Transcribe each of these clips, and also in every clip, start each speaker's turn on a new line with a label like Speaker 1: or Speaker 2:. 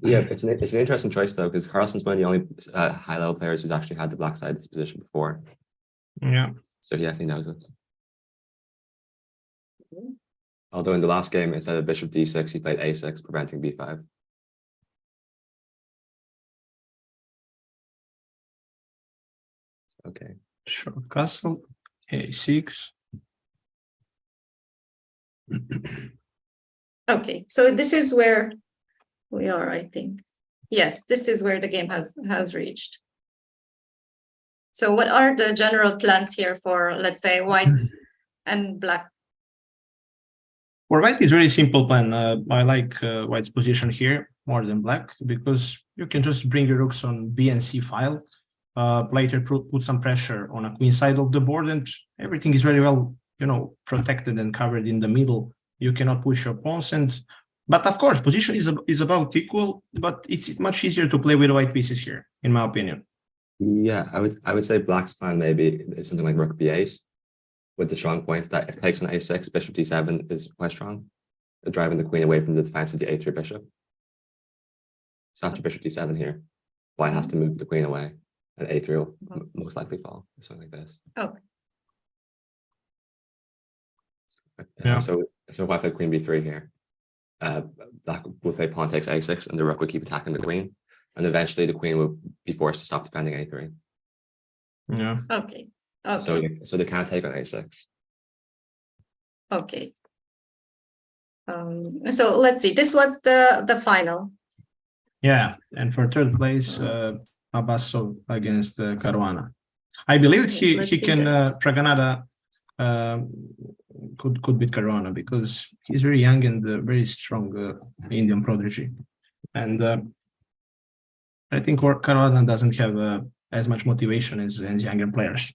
Speaker 1: Yeah, it's an interesting choice though, because Carlsen's one of the only high level players who's actually had the black side of this position before.
Speaker 2: Yeah.
Speaker 1: So he definitely knows it. Although in the last game, instead of bishop d6, he played a6, preventing b5. Okay.
Speaker 2: Short castle, a6.
Speaker 3: Okay, so this is where we are, I think. Yes, this is where the game has reached. So what are the general plans here for, let's say, white and black?
Speaker 2: For white, it's very simple plan. I like white's position here more than black because you can just bring your rooks on B and C file. Later put some pressure on a queen side of the board, and everything is very well, protected and covered in the middle. You cannot push your pawns, but of course, position is about equal, but it's much easier to play with white pieces here, in my opinion.
Speaker 1: Yeah, I would say black's plan maybe is something like rook b8, with the strong point that if it takes on a6, bishop d7 is quite strong, driving the queen away from the defense of the a3 bishop. So after bishop d7 here, white has to move the queen away, and a3 will most likely fall, or something like this.
Speaker 3: Okay.
Speaker 2: Yeah.
Speaker 1: So if I play queen b3 here, black will play pawn takes a6, and the rook will keep attacking the queen, and eventually the queen will be forced to stop defending a3.
Speaker 2: Yeah.
Speaker 3: Okay. Okay.
Speaker 1: So they can't take on a6.
Speaker 3: Okay. So let's see. This was the final.
Speaker 2: Yeah, and for third place, Abbasov against Caruana. I believe he can Praggnanandhaa could beat Caruana because he's very young and very strong Indian prodigy, and I think Caruana doesn't have as much motivation as younger players.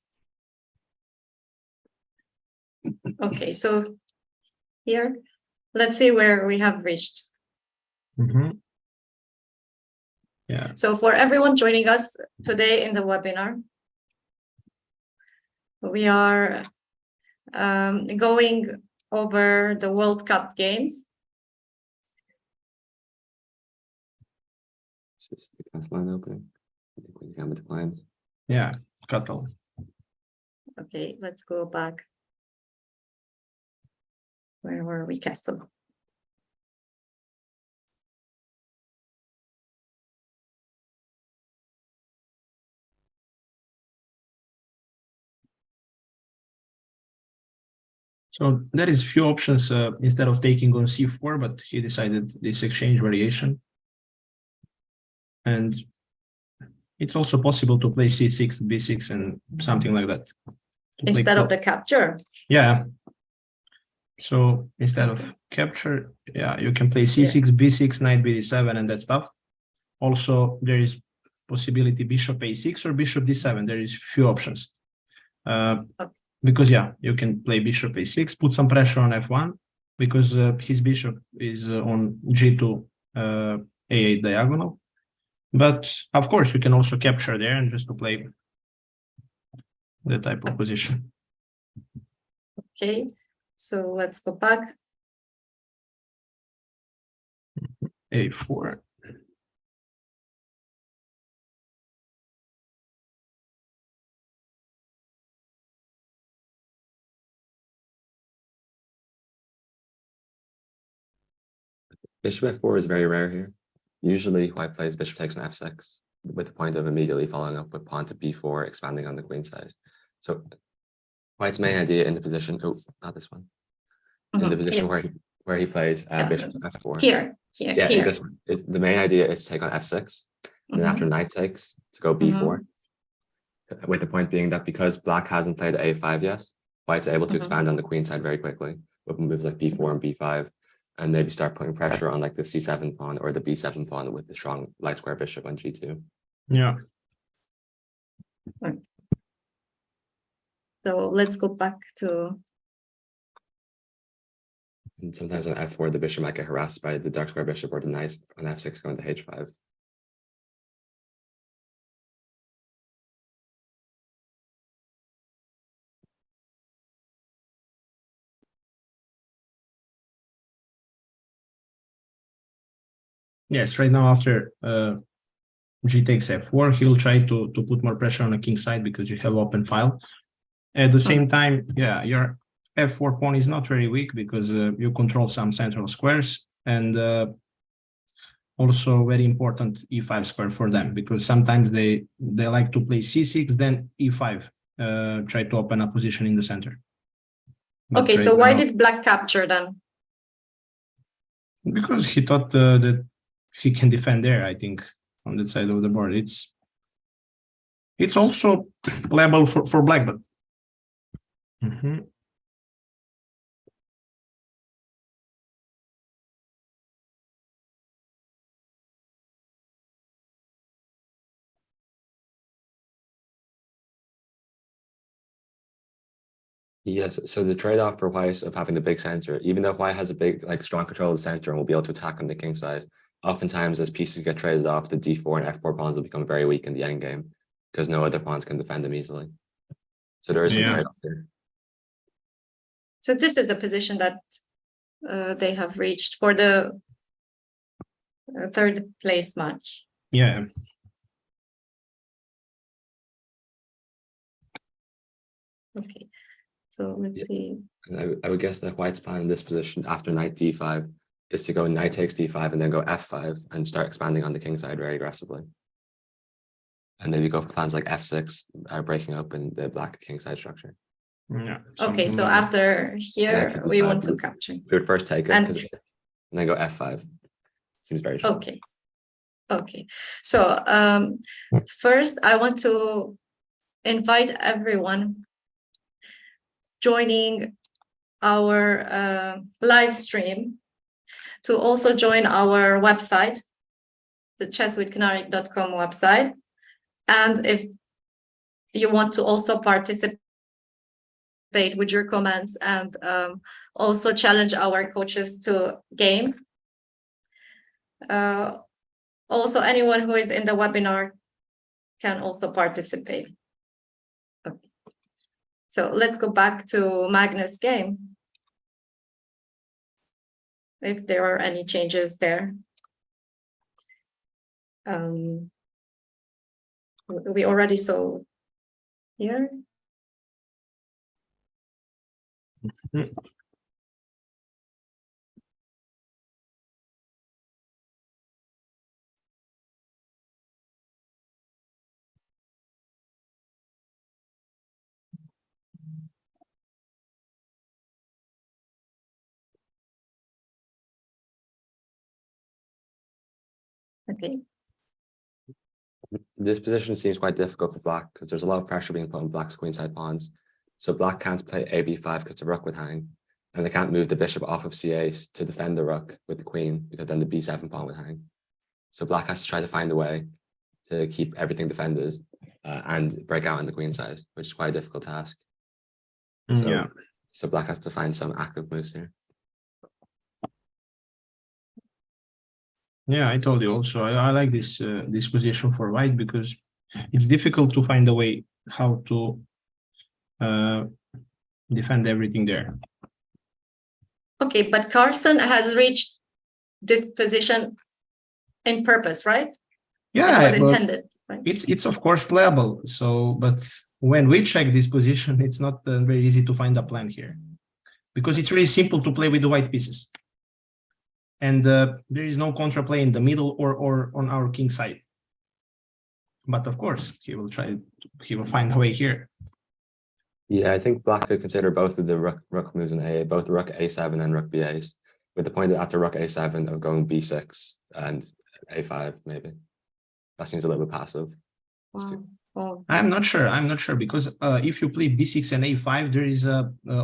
Speaker 3: Okay, so here, let's see where we have reached.
Speaker 2: Yeah.
Speaker 3: So for everyone joining us today in the webinar, we are going over the World Cup games.
Speaker 1: This is the class line opening. The queen's gambit declines.
Speaker 2: Yeah, Katal.
Speaker 3: Okay, let's go back. Where were we, Castle?
Speaker 2: So there is few options instead of taking on c4, but he decided this exchange variation. And it's also possible to play c6, b6, and something like that.
Speaker 3: Instead of the capture?
Speaker 2: Yeah. So instead of capture, yeah, you can play c6, b6, knight b7, and that stuff. Also, there is possibility bishop a6 or bishop d7. There is few options. Because, yeah, you can play bishop a6, put some pressure on f1, because his bishop is on g2 a8 diagonal. But, of course, you can also capture there and just to play the type of position.
Speaker 3: Okay, so let's go back.
Speaker 2: a4.
Speaker 1: Bishop f4 is very rare here. Usually white plays bishop takes on f6 with the point of immediately following up with pawn to b4, expanding on the queen side. So white's main idea in the position, oh, not this one, in the position where he played bishop to f4.
Speaker 3: Here.
Speaker 1: This one. The main idea is to take on f6, and then after knight takes, to go b4. With the point being that because black hasn't played a5 yet, white's able to expand on the queen side very quickly with moves like b4 and b5, and maybe start putting pressure on like the c7 pawn or the b7 pawn with the strong light square bishop on g2.
Speaker 2: Yeah.
Speaker 3: So let's go back to...
Speaker 1: And sometimes on f4, the bishop might get harassed by the dark square bishop or the knight on f6 going to h5.
Speaker 2: Yes, right now after G takes f4, he'll try to put more pressure on the king side because you have open file. At the same time, yeah, your f4 pawn is not very weak because you control some central squares, and also very important e5 square for them, because sometimes they like to play c6, then e5, try to open a position in the center. But
Speaker 3: Okay,
Speaker 2: right
Speaker 3: so why
Speaker 2: now,
Speaker 3: did black capture then?
Speaker 2: because he thought that he can defend there, I think, on that side of the board. It's also playable for black, but
Speaker 1: Yes, so the trade-off for white of having the big center, even though white has a big, like strong control of the center and will be able to attack on the king side, oftentimes as pieces get traded off, the d4 and f4 pawns will become very weak in the endgame because no other pawns can defend them easily. So there is some trade-off here.
Speaker 3: So this is the position that they have reached for the third place match.
Speaker 2: yeah.
Speaker 3: Okay, so let's see.
Speaker 1: And I would guess that white's plan in this position after knight d5 is to go knight takes d5 and then go f5 and start expanding on the king side very aggressively. And maybe go for plans like f6, breaking open the black king side structure.
Speaker 2: Yeah.
Speaker 3: Okay, so after here, we want to capture.
Speaker 1: We would first take it and then go f5. Seems very short.
Speaker 3: Okay. Okay. So first, I want to invite everyone joining our live stream to also join our website, the chesswithknarik.com website. And if you want to also participate with your comments and also challenge our coaches to games. Also, anyone who is in the webinar can also participate. Okay. So let's go back to Magnus' game. If there are any changes there. We already saw here. Okay.
Speaker 1: This position seems quite difficult for black because there's a lot of pressure being put on black's queenside pawns. So black can't play ab5 because the rook would hang, and they can't move the bishop off of c8 to defend the rook with the queen because then the b7 pawn would hang. So black has to try to find a way to keep everything defended and break out on the queen side, which is quite a difficult task. So black has to find some active moves here.
Speaker 2: Yeah, I told you also, I like this this position for white because it's difficult to find a way how to defend everything there.
Speaker 3: Okay, but Carlsen has reached this position in purpose, right?
Speaker 2: Yeah,
Speaker 3: it was intended. Right?
Speaker 2: It's of course playable. So, but when we check this position, it's not very easy to find a plan here because it's really simple to play with the white pieces. And there is no counterplay in the middle or on our king side. But of course, he will find a way here.
Speaker 1: Yeah, I think black could consider both of the rook moves in A, both rook a7 and rook b8, with the point that after rook a7 of going b6 and a5 maybe. That seems a little bit passive.
Speaker 3: Wow. Oh.
Speaker 2: I'm not sure because if you play b6 and a5, there is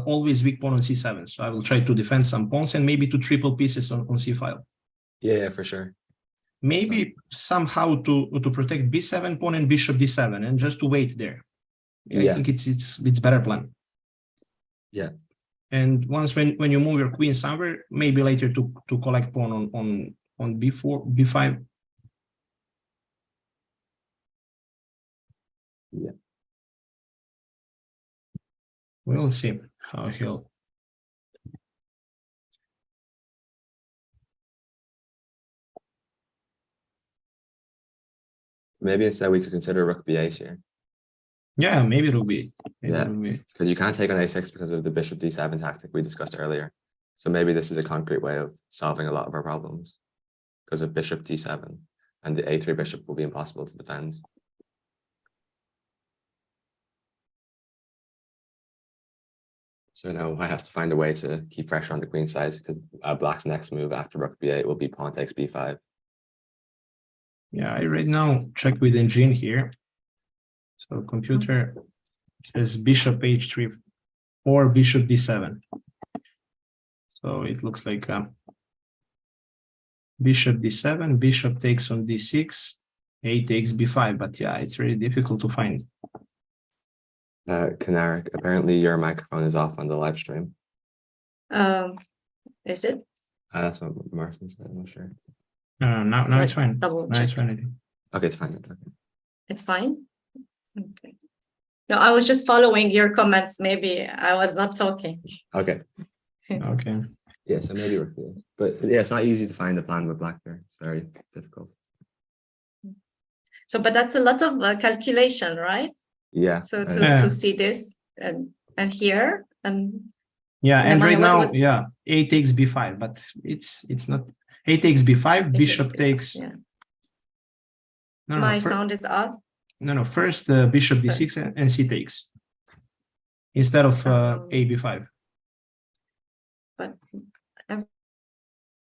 Speaker 2: always weak pawn on c7. So I will try to defend some pawns and maybe to triple pieces on c file.
Speaker 1: Yeah, for sure.
Speaker 2: Maybe somehow to protect b7 pawn and bishop d7 and just to wait there. I think it's better plan.
Speaker 1: Yeah.
Speaker 2: And once when you move your queen somewhere, maybe later to collect pawn on b4, b5.
Speaker 1: Yeah.
Speaker 2: We'll see how he'll.
Speaker 1: Maybe instead we could consider rook b8 here.
Speaker 2: Yeah, maybe rook b8.
Speaker 1: Yeah, because you can't take on a6 because of the bishop d7 tactic we discussed earlier. So maybe this is a concrete way of solving a lot of our problems because of bishop d7, and the a3 bishop will be impossible to defend. So now I have to find a way to keep pressure on the queen side, because black's next move after rook b8 will be pawn takes b5.
Speaker 2: Yeah, I right now check with engine here. So computer says bishop h3 or bishop d7. So it looks like bishop d7, bishop takes on d6, a takes b5. But yeah, it's really difficult to find.
Speaker 1: Knarik, apparently your microphone is off on the live stream.
Speaker 3: Is it?
Speaker 1: That's what Martin said, I'm not sure.
Speaker 2: Now it's fine.
Speaker 3: Double
Speaker 2: Now
Speaker 3: check.
Speaker 2: it's fine, I think.
Speaker 1: Okay, it's fine. Okay.
Speaker 3: It's fine. Okay. No, I was just following your comments. Maybe I was not talking.
Speaker 1: Okay.
Speaker 2: Okay.
Speaker 1: Yeah, so maybe rook b8. But yeah, it's not easy to find a plan with black there. It's very difficult.
Speaker 3: So, but that's a lot of calculation, right?
Speaker 1: Yeah.
Speaker 3: So to see this and here and
Speaker 2: yeah, and right now,
Speaker 3: was...
Speaker 2: yeah, a takes b5, but it's not a takes b5, bishop takes.
Speaker 3: Yeah.
Speaker 2: No,
Speaker 3: My sound is off.
Speaker 2: No, first bishop d6 and c takes instead of a b5.
Speaker 3: But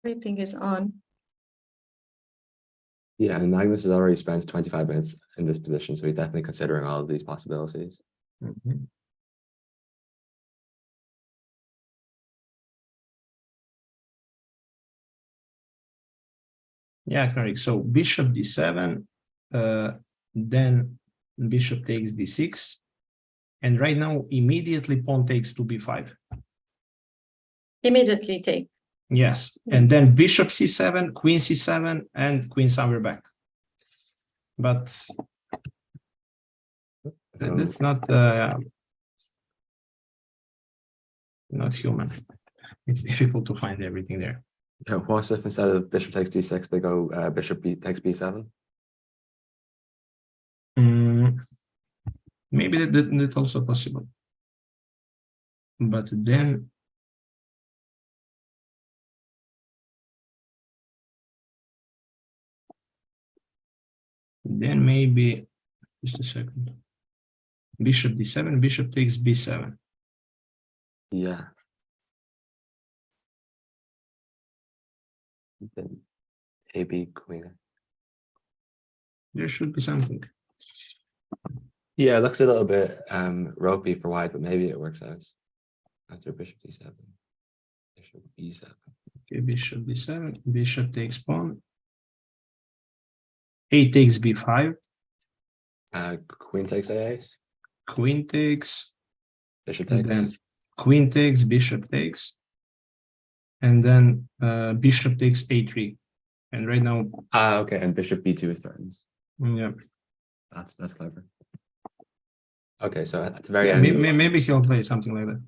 Speaker 3: everything is on.
Speaker 1: Yeah, and Magnus has already spent 25 minutes in this position, so he's definitely considering all of these possibilities.
Speaker 2: Mm-hmm. Yeah, correct. So bishop d7, then bishop takes d6, and right now immediately pawn takes to b5.
Speaker 3: Immediately take.
Speaker 2: Yes, and then bishop c7, queen c7, and queen somewhere back. But that's not human. It's difficult to find everything there.
Speaker 1: Yeah, what if instead of bishop takes d6, they go bishop takes b7?
Speaker 2: Maybe that's also possible. But then maybe, just a second, bishop d7, bishop takes b7.
Speaker 1: Yeah. Then AB queen.
Speaker 2: There should be something.
Speaker 1: Yeah, it looks a little bit ropey for white, but maybe it works out. After bishop d7, bishop e7.
Speaker 2: Okay, bishop d7, bishop takes pawn. A takes b5.
Speaker 1: Queen takes a8.
Speaker 2: Queen takes.
Speaker 1: Bishop
Speaker 2: And
Speaker 1: takes.
Speaker 2: then queen takes, bishop takes. And then bishop takes a3. And right now.
Speaker 1: Okay, and bishop b2 is threatened.
Speaker 2: Yeah.
Speaker 1: That's clever. Okay, so at the very end.
Speaker 2: Maybe he'll play something like that.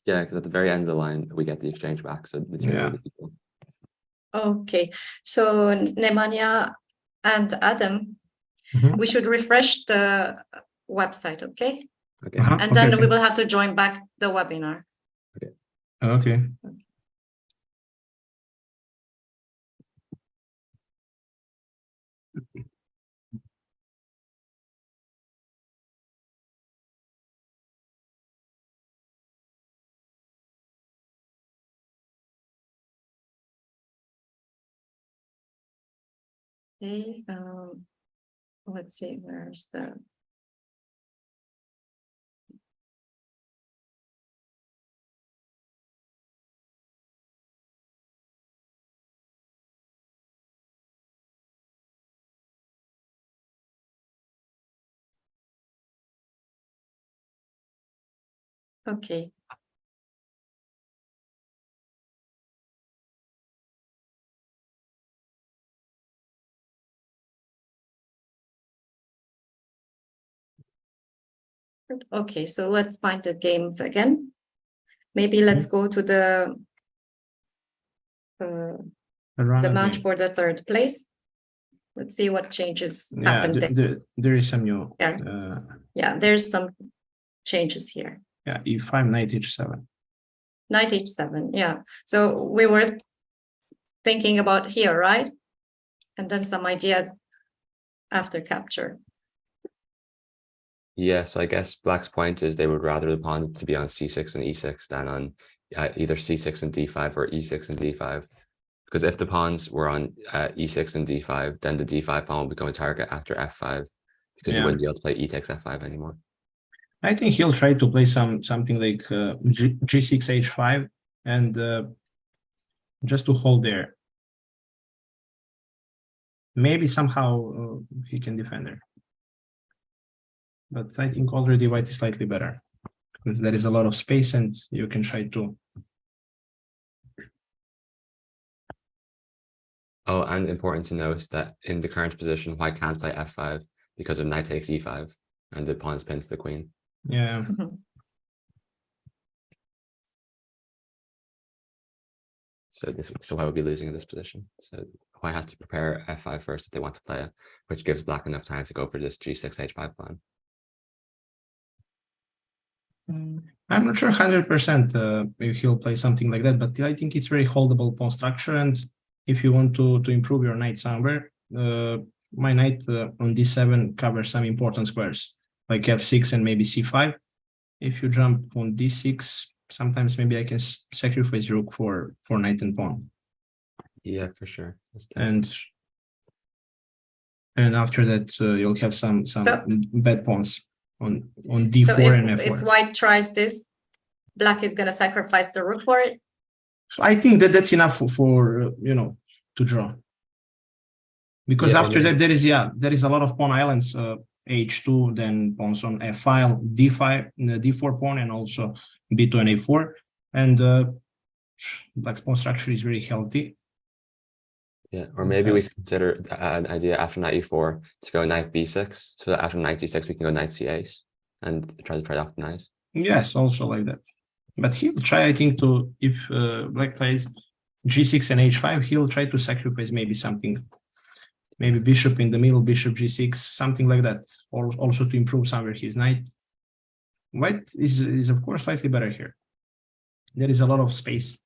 Speaker 1: Yeah, because at the very end of the line, we get the exchange back. So material will be equal.
Speaker 3: Okay, so Nemanja and Adam, we should refresh the website, okay?
Speaker 1: Okay.
Speaker 3: And then we will have to join back the webinar.
Speaker 1: Okay.
Speaker 2: Okay.
Speaker 3: Okay, let's see, where's the... Okay. Okay, so let's find the games again. Maybe let's go to the match for the third place. Let's see what changes
Speaker 2: Yeah,
Speaker 3: happened there.
Speaker 2: there is some new.
Speaker 3: Yeah, there's some changes here.
Speaker 2: Yeah, e5, knight h7.
Speaker 3: Knight h7, yeah. So we were thinking about here, right? And then some ideas after capture.
Speaker 1: Yeah, so I guess Black's point is they would rather the pawn to be on c6 and e6 than on either c6 and d5 or e6 and d5. Because if the pawns were on e6 and d5, then the d5 pawn will become a target after f5, because you wouldn't be able to play e takes f5 anymore.
Speaker 2: I think he'll try to play something like g6 h5 and just to hold there. Maybe somehow he can defend there. But I think already white is slightly better because there is a lot of space and you can try to.
Speaker 1: Oh, and important to note that in the current position, white can't play f5 because of knight takes e5 and the pawn spins the queen.
Speaker 2: Yeah.
Speaker 1: So white will be losing in this position. So white has to prepare f5 first if they want to play it, which gives black enough time to go for this g6 h5 plan.
Speaker 2: I'm not sure 100% if he'll play something like that, but I think it's very holdable pawn structure. And if you want to improve your knight somewhere, my knight on d7 covers some important squares like f6 and maybe c5. If you jump on d6, sometimes maybe I can sacrifice rook for knight and pawn.
Speaker 1: Yeah, for sure.
Speaker 2: And after that, you'll have some bad pawns on d4
Speaker 3: so
Speaker 2: and f4.
Speaker 3: If white tries this, black is going to sacrifice the rook for it.
Speaker 2: I think that's enough for to draw. Because after that there is a lot of pawn islands, h2, then pawns on f5, d5, d4 pawn, and also b2 and a4. And black's pawn structure is very healthy.
Speaker 1: Yeah, or maybe we consider an idea after knight e4 to go knight b6, so that after knight d6 we can go knight c8 and try to trade off the knight.
Speaker 2: Yes, also like that. But he'll try, I think, to, if black plays g6 and h5, he'll try to sacrifice maybe something, maybe bishop in the middle, bishop g6, something like that, or also to improve somewhere his knight. White is of course slightly better here. There is a lot of space.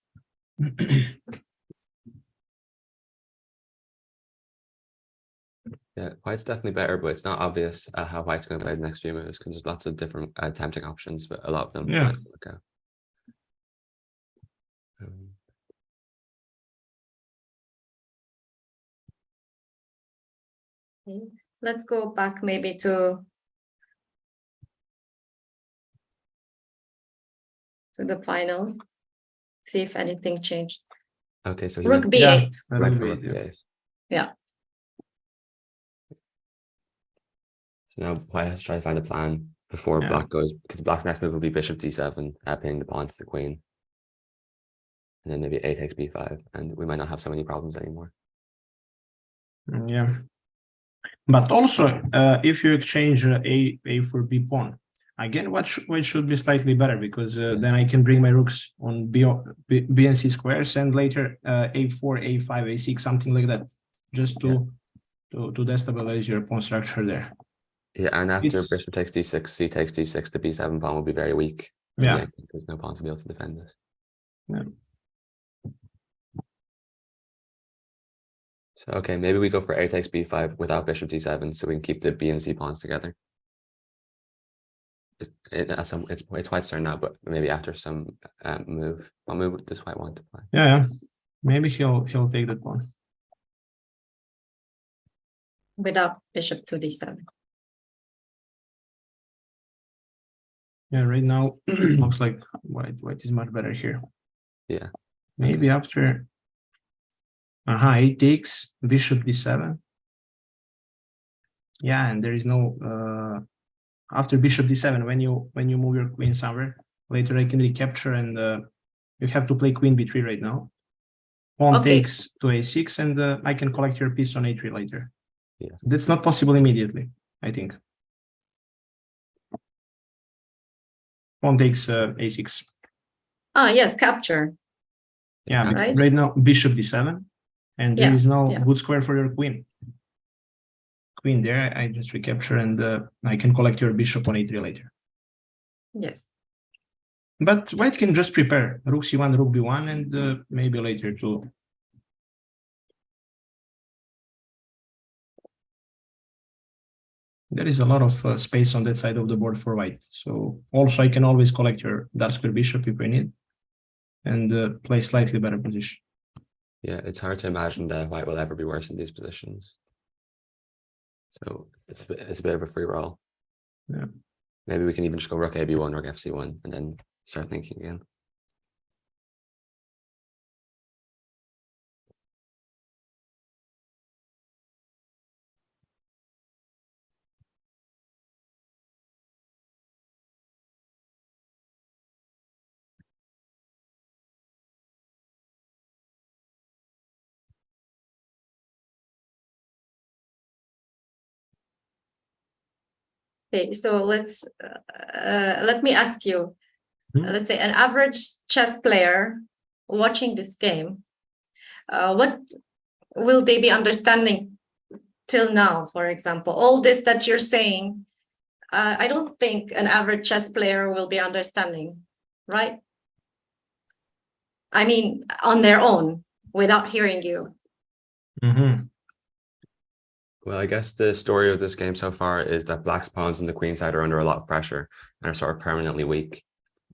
Speaker 1: Yeah, white's definitely better, but it's not obvious how white's going to play the next few moves because there's lots of different tempting options, but a lot of them might work out.
Speaker 3: Let's go back maybe to the finals, see if anything changed.
Speaker 1: Okay, so
Speaker 3: rook b8.
Speaker 1: Rook b8.
Speaker 3: Yeah.
Speaker 1: So now white has to try to find a plan before black goes, because black's next move will be bishop d7, pinning the pawn to the queen. And then maybe a takes b5, and we might not have so many problems anymore.
Speaker 2: Yeah. But also, if you exchange a for b pawn, again, white should be slightly better, because then I can bring my rooks on b and c squares, and later a4, a5, a6, something like that, just to destabilize your pawn structure there.
Speaker 1: Yeah, and after bishop takes d6, c takes d6, the b7 pawn will be very weak.
Speaker 2: Yeah,
Speaker 1: there's no pawn to be able to defend this.
Speaker 2: Yeah.
Speaker 1: So okay, maybe we go for a takes b5 without bishop d7, so we can keep the b and c pawns together. It's white's turn now, but maybe after some move. What move does white want to play?
Speaker 2: Yeah, maybe he'll take that pawn
Speaker 3: without bishop to d7.
Speaker 2: Yeah, right now looks like white is much better here.
Speaker 1: Yeah.
Speaker 2: Maybe after a takes bishop d7. Yeah, and there is no after bishop d7, when you move your queen somewhere, later I can recapture, and you have to play queen b3 right now. Pawn takes to a6, and I can collect your piece on a3 later.
Speaker 1: Yeah,
Speaker 2: that's not possible immediately, I think. Pawn takes a6.
Speaker 3: Yes, capture.
Speaker 2: Yeah, right now bishop d7, and there is no good square for your queen. queen there, I just recapture and I can collect your bishop on a3 later.
Speaker 3: Yes.
Speaker 2: But white can just prepare rook c1, rook b1, and maybe later too. There is a lot of space on that side of the board for white. So also I can always collect your dark square bishop if I need, and play slightly better position.
Speaker 1: Yeah, it's hard to imagine that white will ever be worse in these positions. So it's a bit of a free roll.
Speaker 2: Yeah.
Speaker 1: Maybe we can even just go rook ab1, rook fc1, and then start thinking again.
Speaker 3: Okay, so let me ask you, let's say an average chess player watching this game, what will they be understanding till now, for example? All this that you're saying, I don't think an average chess player will be understanding, right? I mean, on their own, without hearing you.
Speaker 2: Mm-hmm.
Speaker 1: Well, I guess the story of this game so far is that black's pawns on the queen side are under a lot of pressure and are sort of permanently weak.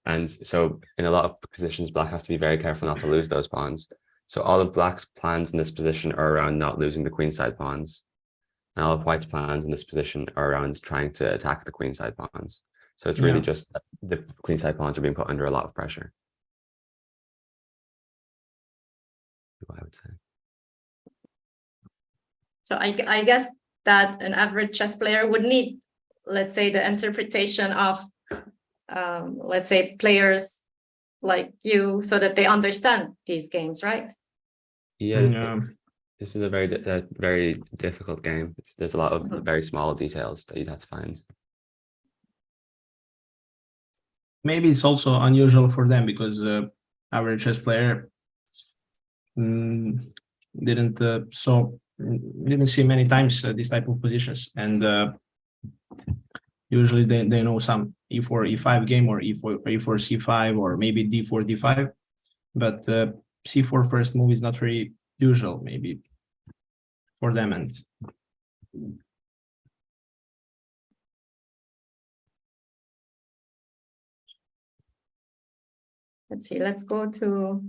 Speaker 1: And so in a lot of positions, black has to be very careful not to lose those pawns. So all of black's plans in this position are around not losing the queenside pawns. And all of white's plans in this position are around trying to attack the queenside pawns. So it's really just that the queenside pawns are being put under a lot of pressure, I would say.
Speaker 3: So I guess that an average chess player would need, let's say, the interpretation of, let's say, players like you, so that they understand these games, right?
Speaker 1: Yeah, this is a very difficult game. There's a lot of very small details that you'd have to find.
Speaker 2: Maybe it's also unusual for them because average chess player didn't see many times this type of positions, and usually they know some e4 e5 game or e4 c5 or maybe d4 d5, but c4 first move is not very usual maybe for them. And
Speaker 3: let's see, let's go to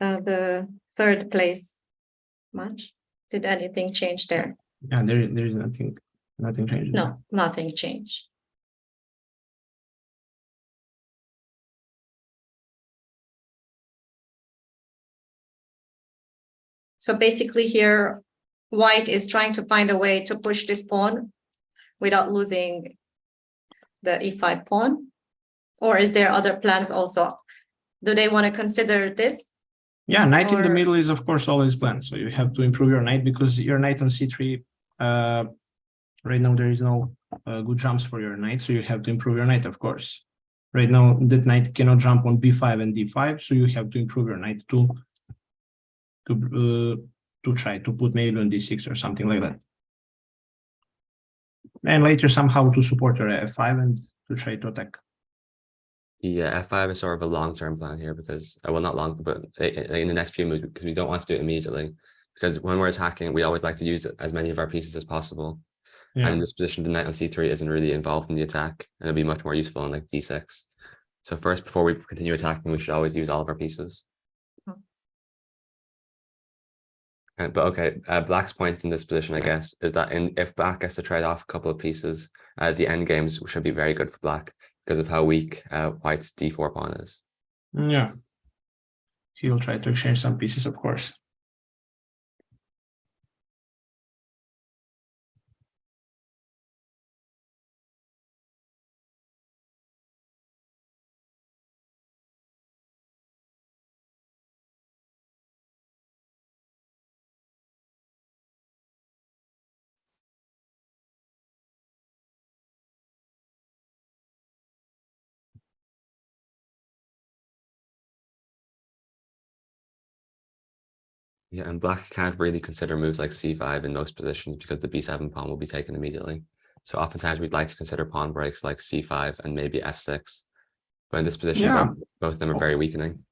Speaker 3: the third place match. Did anything change there?
Speaker 2: yeah, there is nothing changed.
Speaker 3: No, nothing changed. So basically here, white is trying to find a way to push this pawn without losing the e5 pawn. Or is there other plans also? Do they want to consider this?
Speaker 2: Yeah, knight in the middle is of course always planned. So you have to improve your knight because your knight on c3, right now there is no good jumps for your knight. So you have to improve your knight, of course. Right now that knight cannot jump on b5 and d5. So you have to improve your knight to try to put maybe on d6 or something like that. And later somehow to support your f5 and to try to attack.
Speaker 1: Yeah, f5 is sort of a long-term plan here because, well, not long, but in the next few moves, because we don't want to do it immediately. Because when we're attacking, we always like to use as many of our pieces as possible. Yeah. And in this position, the knight on c3 isn't really involved in the attack, and it'll be much more useful on like d6. So first, before we continue attacking, we should always use all of our pieces. But okay, black's point in this position, I guess, is that if black gets to trade off a couple of pieces, the end games should be very good for black because of how weak white's d4 pawn is.
Speaker 2: Yeah, he'll try to exchange some pieces, of course.
Speaker 1: Yeah, and black can't really consider moves like c5 in most positions because the b7 pawn will be taken immediately. So oftentimes we'd like to consider pawn breaks like c5 and maybe f6. But in this position,
Speaker 2: Yeah.
Speaker 1: both of them are very weakening.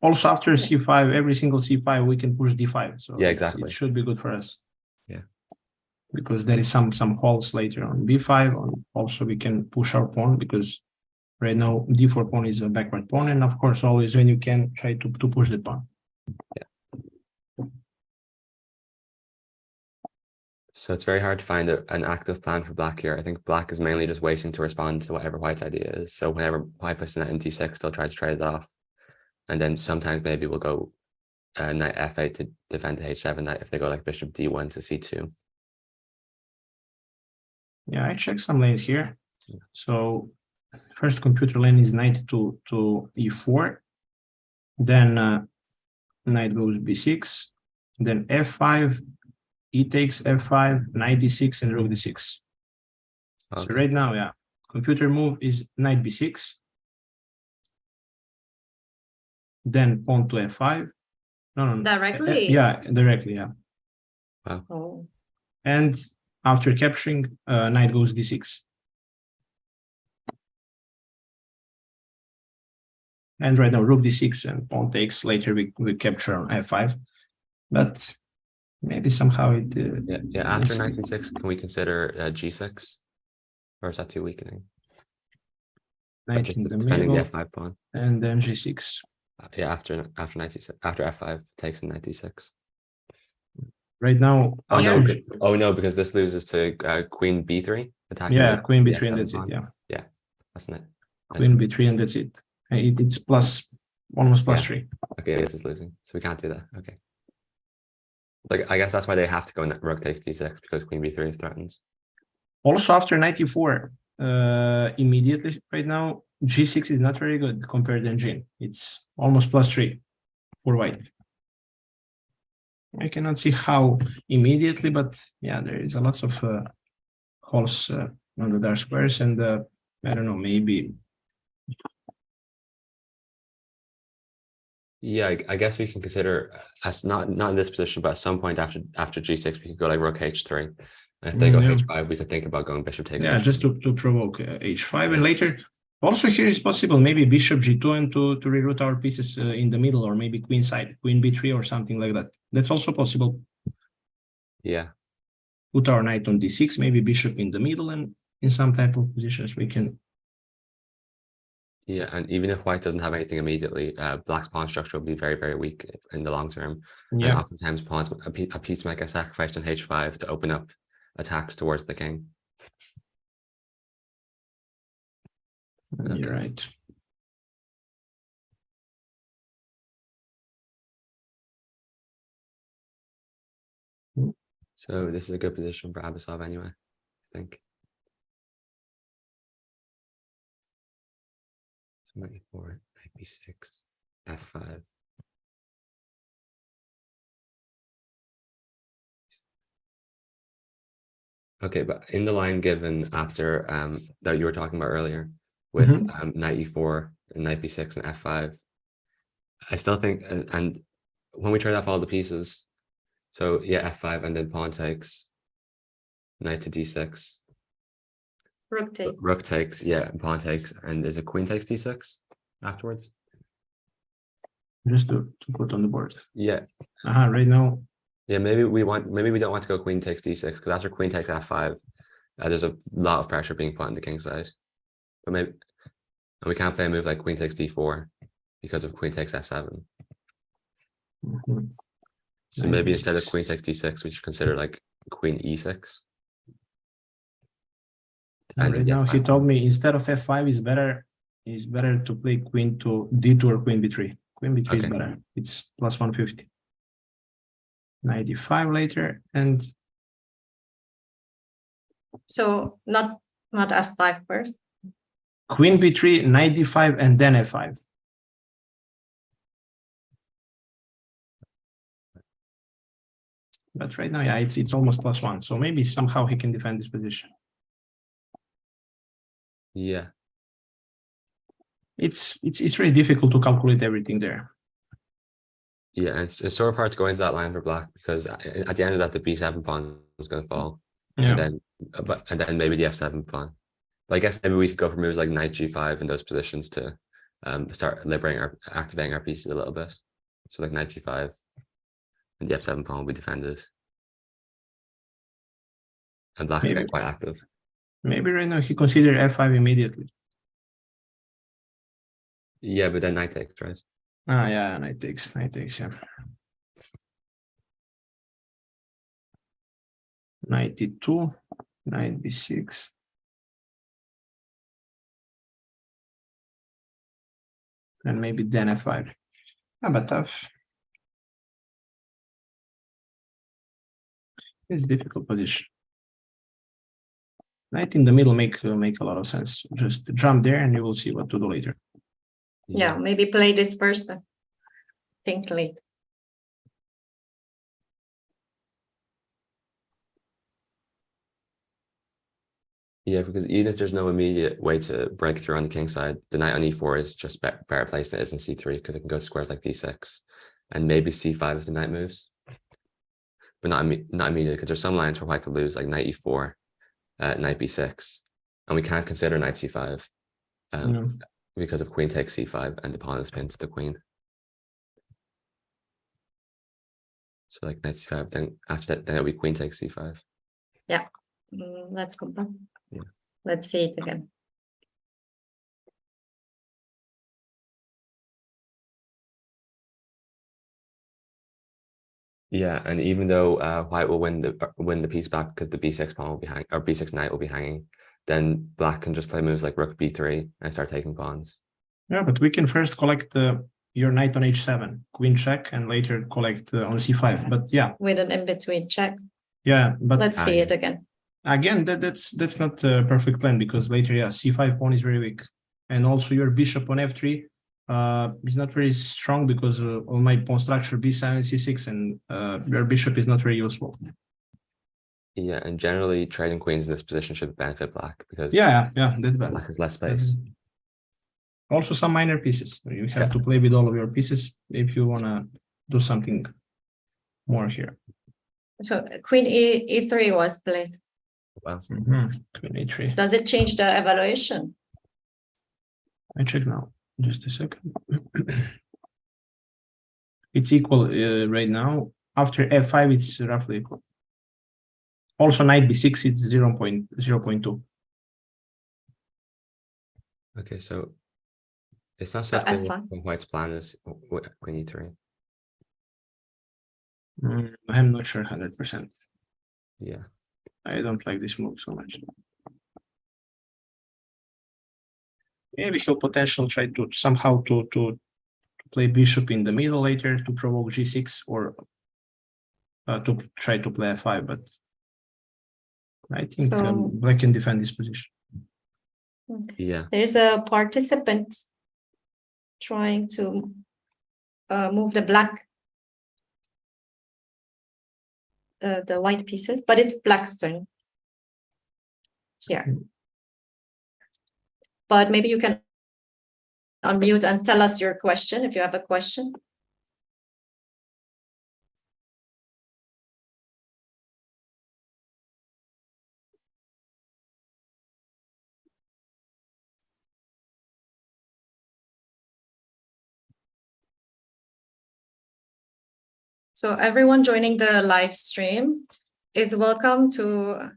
Speaker 2: Also, after c5, every single c5, we can push d5. So
Speaker 1: Yeah, exactly.
Speaker 2: It should be good for us.
Speaker 1: Yeah.
Speaker 2: Because there is some holes later on b5. And also, we can push our pawn because right now d4 pawn is a backward pawn. And of course, always when you can try to push the pawn.
Speaker 1: Yeah. So it's very hard to find an active plan for black here. I think black is mainly just waiting to respond to whatever white's idea is. So whenever white puts knight in d6, they'll try to trade it off. And then sometimes maybe we'll go knight f8 to defend to h7 knight if they go like bishop d1 to c2.
Speaker 2: Yeah, I checked some lanes here. So first computer lane is knight to e4. Then knight goes b6. Then f5. E takes f5, knight d6, and rook d6.
Speaker 1: Okay.
Speaker 2: So right now, yeah, computer move is knight b6. Then pawn to f5. No.
Speaker 3: Directly?
Speaker 2: Yeah, directly, yeah.
Speaker 1: Wow.
Speaker 3: Oh.
Speaker 2: And after capturing, knight goes d6. And right now, rook d6 and pawn takes. Later, we capture on f5. But maybe somehow it...
Speaker 1: yeah, after knight d6, can we consider g6? Or is that too weakening?
Speaker 2: Knight
Speaker 1: just
Speaker 2: in the
Speaker 1: defending
Speaker 2: middle,
Speaker 1: the f5 pawn.
Speaker 2: and then g6.
Speaker 1: Yeah, after knight d6, after f5 takes knight d6.
Speaker 2: Right now...
Speaker 1: Oh no, because this loses to queen b3 attacking.
Speaker 2: Yeah, queen
Speaker 1: the
Speaker 2: b3 and
Speaker 1: f7
Speaker 2: that's
Speaker 1: pawn.
Speaker 2: it, yeah.
Speaker 1: Yeah, that's it.
Speaker 2: Queen b3 and that's it. It's plus, almost plus 3.
Speaker 1: Okay, this is losing, so we can't do that. Okay. Like, I guess that's why they have to go rook takes d6 because queen b3 is threatened.
Speaker 2: Also, after knight e4, immediately right now, g6 is not very good compared to engine. It's almost plus 3 for white. I cannot see how immediately, but yeah, there is a lot of holes on the dark squares, and I don't know, maybe.
Speaker 1: Yeah, I guess we can consider as not in this position, but at some point after g6, we could go like rook h3. And if they go h5, we could think about going bishop takes.
Speaker 2: Yeah,
Speaker 1: h3.
Speaker 2: just to provoke h5, and later. Also, here is possible maybe bishop g2 and to reroute our pieces in the middle, or maybe queen side, queen b3 or something like that. That's also possible.
Speaker 1: Yeah.
Speaker 2: Put our knight on d6, maybe bishop in the middle, and in some type of positions we can.
Speaker 1: Yeah, and even if white doesn't have anything immediately, black's pawn structure will be very, very weak in the long term.
Speaker 2: Yeah.
Speaker 1: And oftentimes pawns, a piece might get sacrificed on h5 to open up attacks towards the king.
Speaker 2: Okay. You're right.
Speaker 1: So this is a good position for Abasov anyway, I think. 94, b6, f5. Okay, but in the line given after that you were talking about earlier with knight e4 and knight b6 and f5, I still think, and when we trade off all the pieces, so yeah, f5 and then pawn takes, knight to d6. Rook takes, yeah, and pawn takes, and is it queen takes d6 afterwards?
Speaker 2: Just to put on the board.
Speaker 1: Yeah.
Speaker 2: Right now.
Speaker 1: Yeah, maybe we don't want to go queen takes d6 because after queen takes f5, there's a lot of pressure being put on the king side. But maybe, and we can't play a move like queen takes d4 because of queen takes f7. So maybe instead of queen takes d6, we should consider like queen e6.
Speaker 2: Right now, he told me instead of f5 is better to play queen to d2 or queen b3. Queen b3 is better. It's plus 150. 95 later, and
Speaker 3: so not f5 first.
Speaker 2: Queen b3, knight d5, and then f5. But right now, yeah, it's almost plus 1. So maybe somehow he can defend this position.
Speaker 1: Yeah.
Speaker 2: It's really difficult to calculate everything there.
Speaker 1: Yeah, and it's sort of hard to go into that line for black because at the end of that, the b7 pawn is going to fall,
Speaker 2: Yeah.
Speaker 1: and then maybe the f7 pawn. But I guess maybe we could go for moves like knight g5 in those positions to start activating our pieces a little bit. So like knight g5, and the f7 pawn will be defended, and black's
Speaker 2: Maybe.
Speaker 1: getting quite active.
Speaker 2: Maybe right now he consider f5 immediately.
Speaker 1: Yeah, but then knight takes, right?
Speaker 2: Ah, yeah, knight takes, yeah. Knight e2, knight b6. And maybe then f5. Ah, but tough. It's a difficult position. Knight in the middle make a lot of sense. Just jump there and you will see what to do later.
Speaker 3: Yeah, maybe play this first and think late.
Speaker 1: Yeah, because even if there's no immediate way to break through on the king side, the knight on e4 is just better placed than it is in c3 because it can go squares like d6 and maybe c5 if the knight moves, but not immediately because there's some lines where white could lose like knight e4, knight b6, and we can't consider knight c5 because of queen takes c5 and the pawn is pinned to the queen. So like knight c5, then after that, then it'll be queen takes c5.
Speaker 3: Yeah, let's go back.
Speaker 1: Yeah.
Speaker 3: Let's see it again.
Speaker 1: Yeah, and even though white will win the piece back because the b6 pawn will be hanging, or b6 knight will be hanging, then black can just play moves like rook b3 and start taking pawns.
Speaker 2: Yeah, but we can first collect your knight on h7, queen check, and later collect on c5. But yeah,
Speaker 3: With an in-between check.
Speaker 2: yeah, but
Speaker 3: Let's see it again.
Speaker 2: Again, that's not a perfect plan because later, yeah, c5 pawn is very weak, and also your bishop on f3 is not very strong because of my pawn structure b7 c6, and your bishop is not very useful.
Speaker 1: Yeah, and generally trading queens in this position should benefit black because
Speaker 2: yeah, that's bad.
Speaker 1: black has less space.
Speaker 2: Also, some minor pieces. You have to play with all of your pieces if you want to do something more here.
Speaker 3: So queen e3 was played.
Speaker 1: Wow.
Speaker 2: Queen e3.
Speaker 3: Does it change the evaluation?
Speaker 2: I check now. Just a second. It's equal right now. After f5, it's roughly equal. Also, knight b6, it's 0.2.
Speaker 1: Okay, so it's not so clear what white's plan is. Queen e3.
Speaker 2: I'm not sure 100%.
Speaker 1: Yeah.
Speaker 2: I don't like this move so much. Maybe he'll potentially try to somehow to play bishop in the middle later to provoke g6 or to try to play f5, but I think black can defend this position.
Speaker 3: Okay.
Speaker 1: Yeah.
Speaker 3: There's a participant trying to move the white pieces, but it's black's turn here. But maybe you can unmute and tell us your question if you have a question. So everyone joining the live stream is welcome to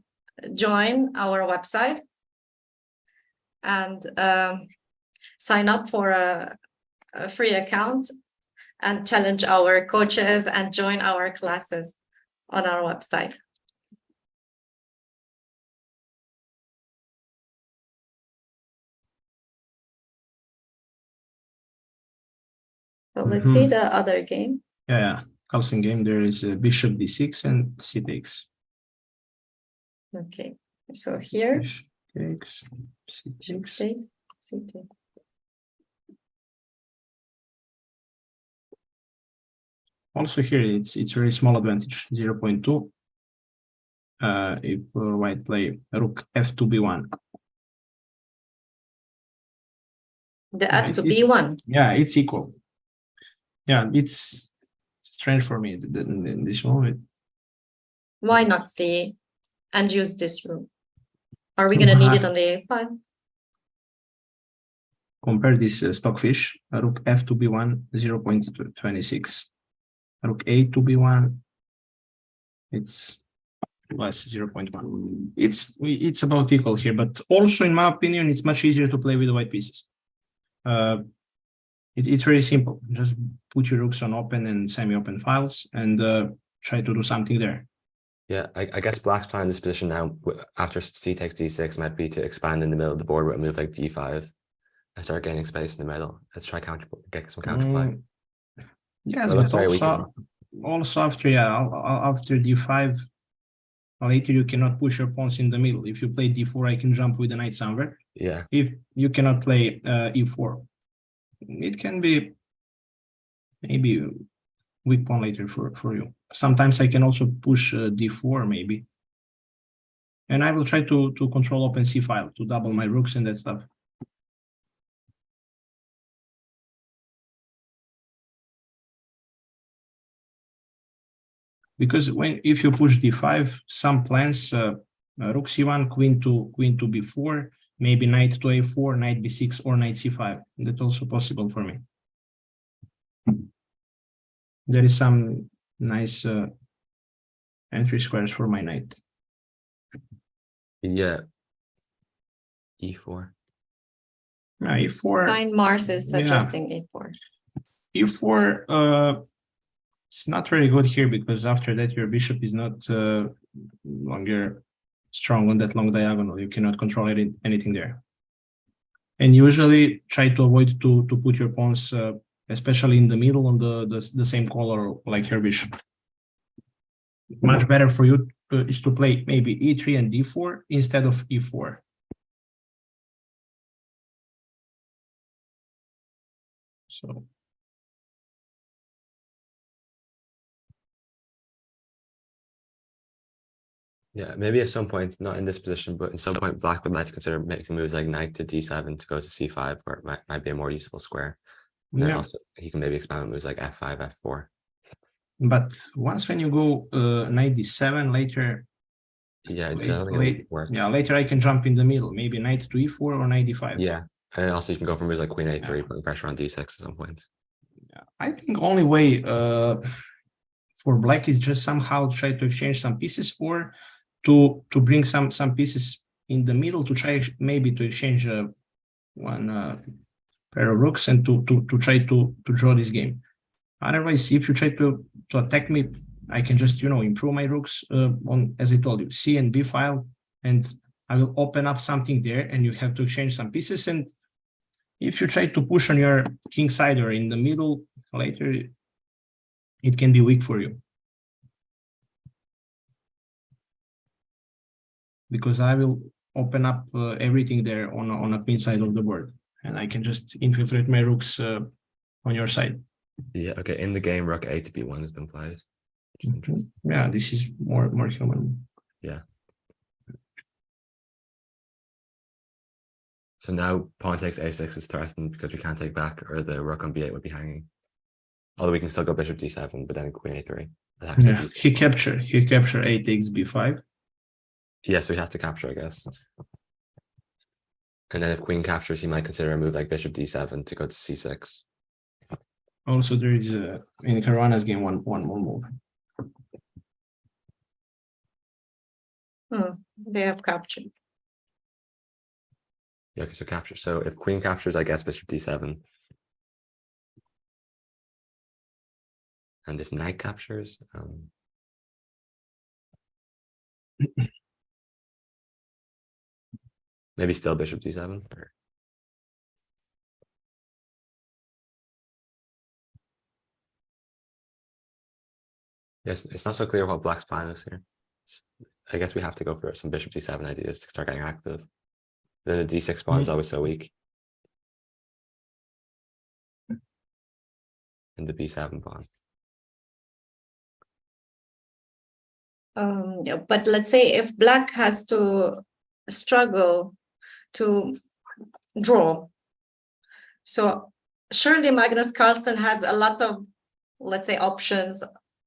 Speaker 3: join our website and sign up for a free account and challenge our coaches and join our classes on our website. So let's see the other game.
Speaker 2: Yeah. Carlsen game, there is bishop d6 and c takes.
Speaker 3: Okay, so here
Speaker 2: Bishop takes, c takes.
Speaker 3: C takes.
Speaker 2: Also here, it's very small advantage, 0.2. If white play rook f2 b1.
Speaker 3: The f to b1.
Speaker 2: Yeah, it's equal. Yeah, it's strange for me in this moment.
Speaker 3: Why not C and use this rook? Are we going to need it on the A5?
Speaker 2: Compare this stockfish, rook F to B1, 0.26. Rook A to B1, it's plus 0.1. It's about equal here, but also in my opinion, it's much easier to play with the white pieces. It's very simple. Just put your rooks on open and semi-open files and try to do something there.
Speaker 1: Yeah, I guess Black's plan in this position now, after C takes D6, might be to expand in the middle of the board with a move like D5 and start gaining space in the middle. Let's try get some counterplay.
Speaker 2: Yes,
Speaker 1: well,
Speaker 2: but also after after D5, later you cannot push your pawns in the middle. If you play D4, I can jump with the knight somewhere.
Speaker 1: Yeah.
Speaker 2: If you cannot play E4, it can be maybe weak pawn later for you. Sometimes I can also push D4 maybe. And I will try to control open C file to double my rooks and that stuff. Because if you push D5, some plans rook C1, queen to B4, maybe knight to A4, knight B6, or knight C5. That's also possible for me. There is some nice entry squares for my knight.
Speaker 1: Yeah. E4.
Speaker 2: E4.
Speaker 3: Fine, Mars is suggesting E4.
Speaker 2: E4, it's not very good here because after that your bishop is not longer strong on that long diagonal. You cannot control anything there. And usually try to avoid to put your pawns, especially in the middle, on the same color like your bishop. Much better for you is to play maybe E3 and D4 instead of E4. So.
Speaker 1: Yeah, maybe at some point, not in this position, but at some point, Black would like to consider making moves like knight to D7 to go to C5, where it might be a more useful square. And then also he can maybe expand on moves like F5, F4.
Speaker 2: But once when you go knight D7 later, later I can jump in the middle, maybe knight to E4 or knight D5.
Speaker 1: Yeah, and also you can go for moves like queen A3, putting pressure on D6 at some point.
Speaker 2: Yeah, I think only way for Black is just somehow try to exchange some pieces, or to bring some pieces in the middle to try maybe to exchange one pair of rooks and to try to draw this game. Otherwise, if you try to attack me, I can just improve my rooks on, as I told you, C and B file, and I will open up something there, and you have to exchange some pieces. And if you try to push on your king side or in the middle later, it can be weak for you. Because I will open up everything there on a queen side of the board, and I can just infiltrate my rooks on your side.
Speaker 1: Yeah, okay. In the game, rook A to B1 has been played.
Speaker 2: Yeah, this is more human.
Speaker 1: Yeah. So now pawn takes A6 is threatened because we can't take back, or the rook on B8 would be hanging. Although we can still go bishop D7, but then queen A3.
Speaker 2: Yeah, he capture A takes B5.
Speaker 1: Yeah, so he has to capture, I guess. And then if queen captures, he might consider a move like bishop D7 to go to C6.
Speaker 2: Also, there is in Caruana's game one more move.
Speaker 3: They have captured.
Speaker 1: Yeah, okay, so capture. So if queen captures, I guess bishop D7. And if knight captures, maybe still bishop D7. Or... Yes, it's not so clear what Black's plan is here. I guess we have to go for some bishop D7 ideas to start getting active. Then the D6 pawn is always so weak. And the B7 pawn.
Speaker 3: Yeah, but let's say if Black has to struggle to draw, so surely Magnus Carlsen has a lot of let's say, options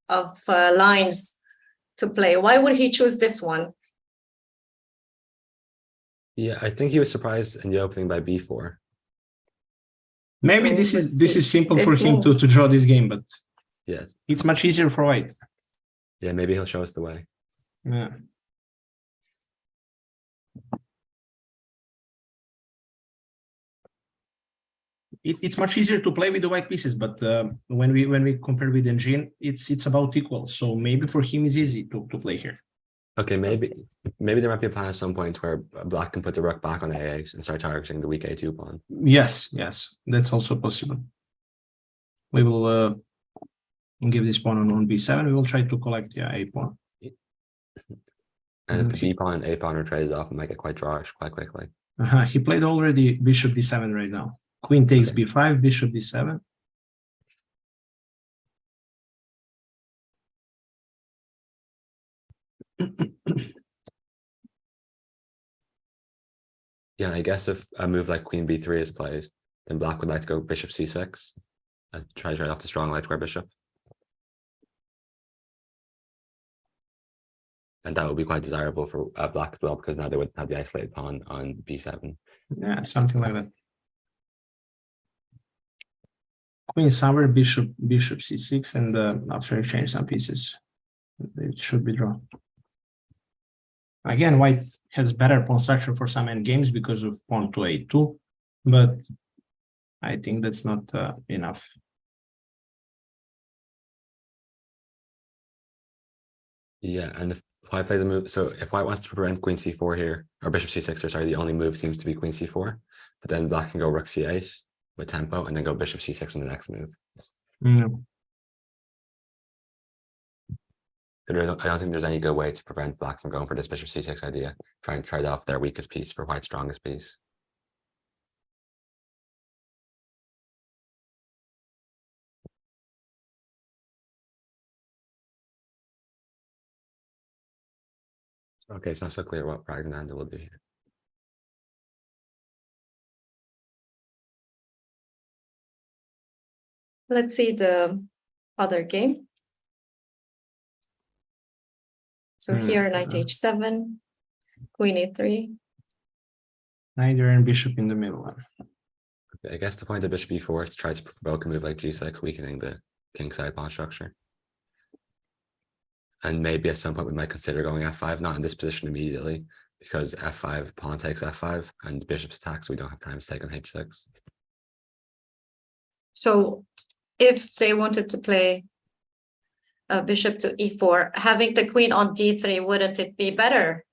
Speaker 3: of lines to play. Why would he choose this one?
Speaker 1: Yeah, I think he was surprised in the opening by b4.
Speaker 2: Maybe
Speaker 3: So
Speaker 2: this
Speaker 3: let's
Speaker 2: is
Speaker 3: see.
Speaker 2: simple
Speaker 3: This
Speaker 2: for him
Speaker 3: move.
Speaker 2: to draw this game, but
Speaker 1: Yes.
Speaker 2: it's much easier for white.
Speaker 1: Yeah, maybe he'll show us the way.
Speaker 2: Yeah. It's much easier to play with the white pieces, but when we compare with engine, it's about equal. So maybe for him it's easy to play here.
Speaker 1: Okay, maybe there might be a plan at some point where black can put the rook back on a8 and start targeting the weak a2 pawn.
Speaker 2: Yes, that's also possible. We will give this pawn on b7. We will try to collect a pawn.
Speaker 1: And if the b pawn and a pawn are traded off, it might get quite drawish quite quickly.
Speaker 2: He played already bishop d7 right now. Queen takes b5, bishop d7.
Speaker 1: Yeah, I guess if a move like queen b3 is played, then black would like to go bishop c6 and try to trade off the strong light square bishop. And that would be quite desirable for black as well, because now they would have the isolated pawn on b7.
Speaker 2: Yeah, something like that. Queen somewhere, bishop c6, and after exchange some pieces, it should be drawn. Again, white has better pawn structure for some endgames because of pawn to a2, but I think that's not enough.
Speaker 1: Yeah, and if white plays a move, so if white wants to prevent queen c4 here, or bishop c6, or sorry, the only move seems to be queen c4, but then black can go rook c8 with tempo, and then go bishop c6 in the next move.
Speaker 2: Mm.
Speaker 1: I don't think there's any good way to prevent black from going for this bishop c6 idea, trying to trade off their weakest piece for white's strongest piece. Okay, it's not so clear what Praggnanandhaa will do here.
Speaker 3: Let's see the other game. So here, knight h7, queen e3.
Speaker 2: Neither and bishop in the middle.
Speaker 1: Okay, I guess the point of bishop e4 is to try to provoke a move like g6, weakening the kingside pawn structure. And maybe at some point we might consider going f5, not in this position immediately, because f5, pawn takes f5, and the bishop's attack, so we don't have time to take on h6.
Speaker 3: So if they wanted to play a bishop to e4, having the queen on d3, wouldn't it be better?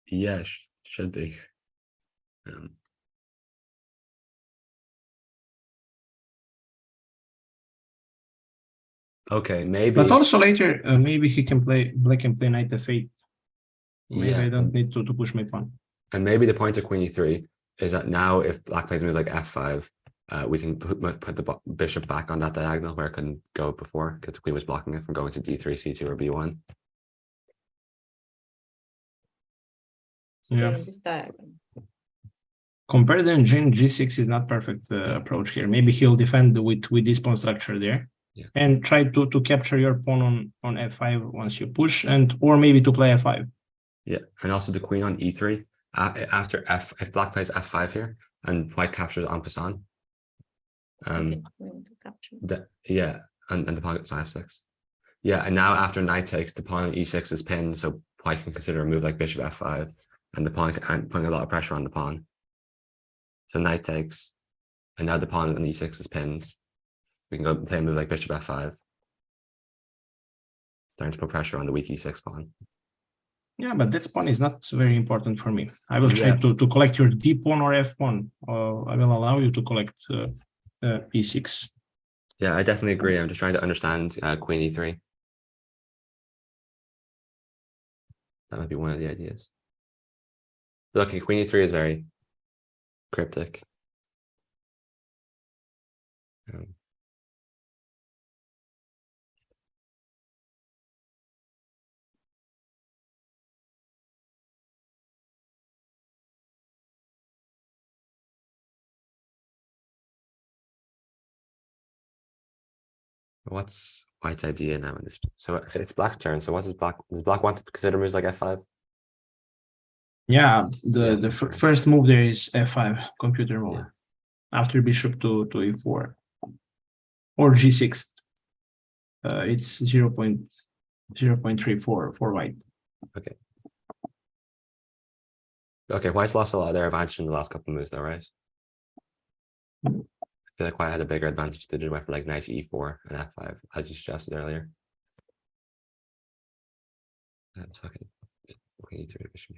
Speaker 1: Yeah, should be. Okay, maybe.
Speaker 2: But also later, maybe he can play, black can play knight f8. Maybe
Speaker 1: Yeah,
Speaker 2: I don't need to push my pawn.
Speaker 1: and maybe the point of queen e3 is that now if black plays a move like f5, we can put the bishop back on that diagonal where it couldn't go before, because the queen was blocking it from going to d3, c2, or b1.
Speaker 2: Yeah.
Speaker 3: This diagonal.
Speaker 2: Compared to engine, g6 is not perfect approach here. Maybe he'll defend with this pawn structure there.
Speaker 1: Yeah.
Speaker 2: And try to capture your pawn on f5 once you push, or maybe to play f5.
Speaker 1: Yeah, and also the queen on e3 after if black plays f5 here and white captures en passant. And the pawn gets on f6. Yeah, and now after knight takes, the pawn on e6 is pinned, so white can consider a move like bishop f5, and the pawn putting a lot of pressure on the pawn. So knight takes, and now the pawn on e6 is pinned. We can go play a move like bishop f5. Starting to put pressure on the weak e6 pawn.
Speaker 2: Yeah, but that pawn is not very important for me. I will try to collect your d pawn or f pawn. I will allow you to collect e6.
Speaker 1: Yeah, I definitely agree. I'm just trying to understand queen e3. That might be one of the ideas. Look, queen e3 is very cryptic. What's white's idea now in this? So it's black's turn. So what does black want to consider moves like f5?
Speaker 2: Yeah, the first move there is f5 computer move.
Speaker 1: Yeah.
Speaker 2: After bishop to e4 or g6. It's 0.34 for white.
Speaker 1: Okay. Okay, white's lost a lot of their advantage in the last couple of moves though, right? I feel like white had a bigger advantage. They did went for like knight to e4 and f5, as you suggested earlier. Okay. Queen e3, bishop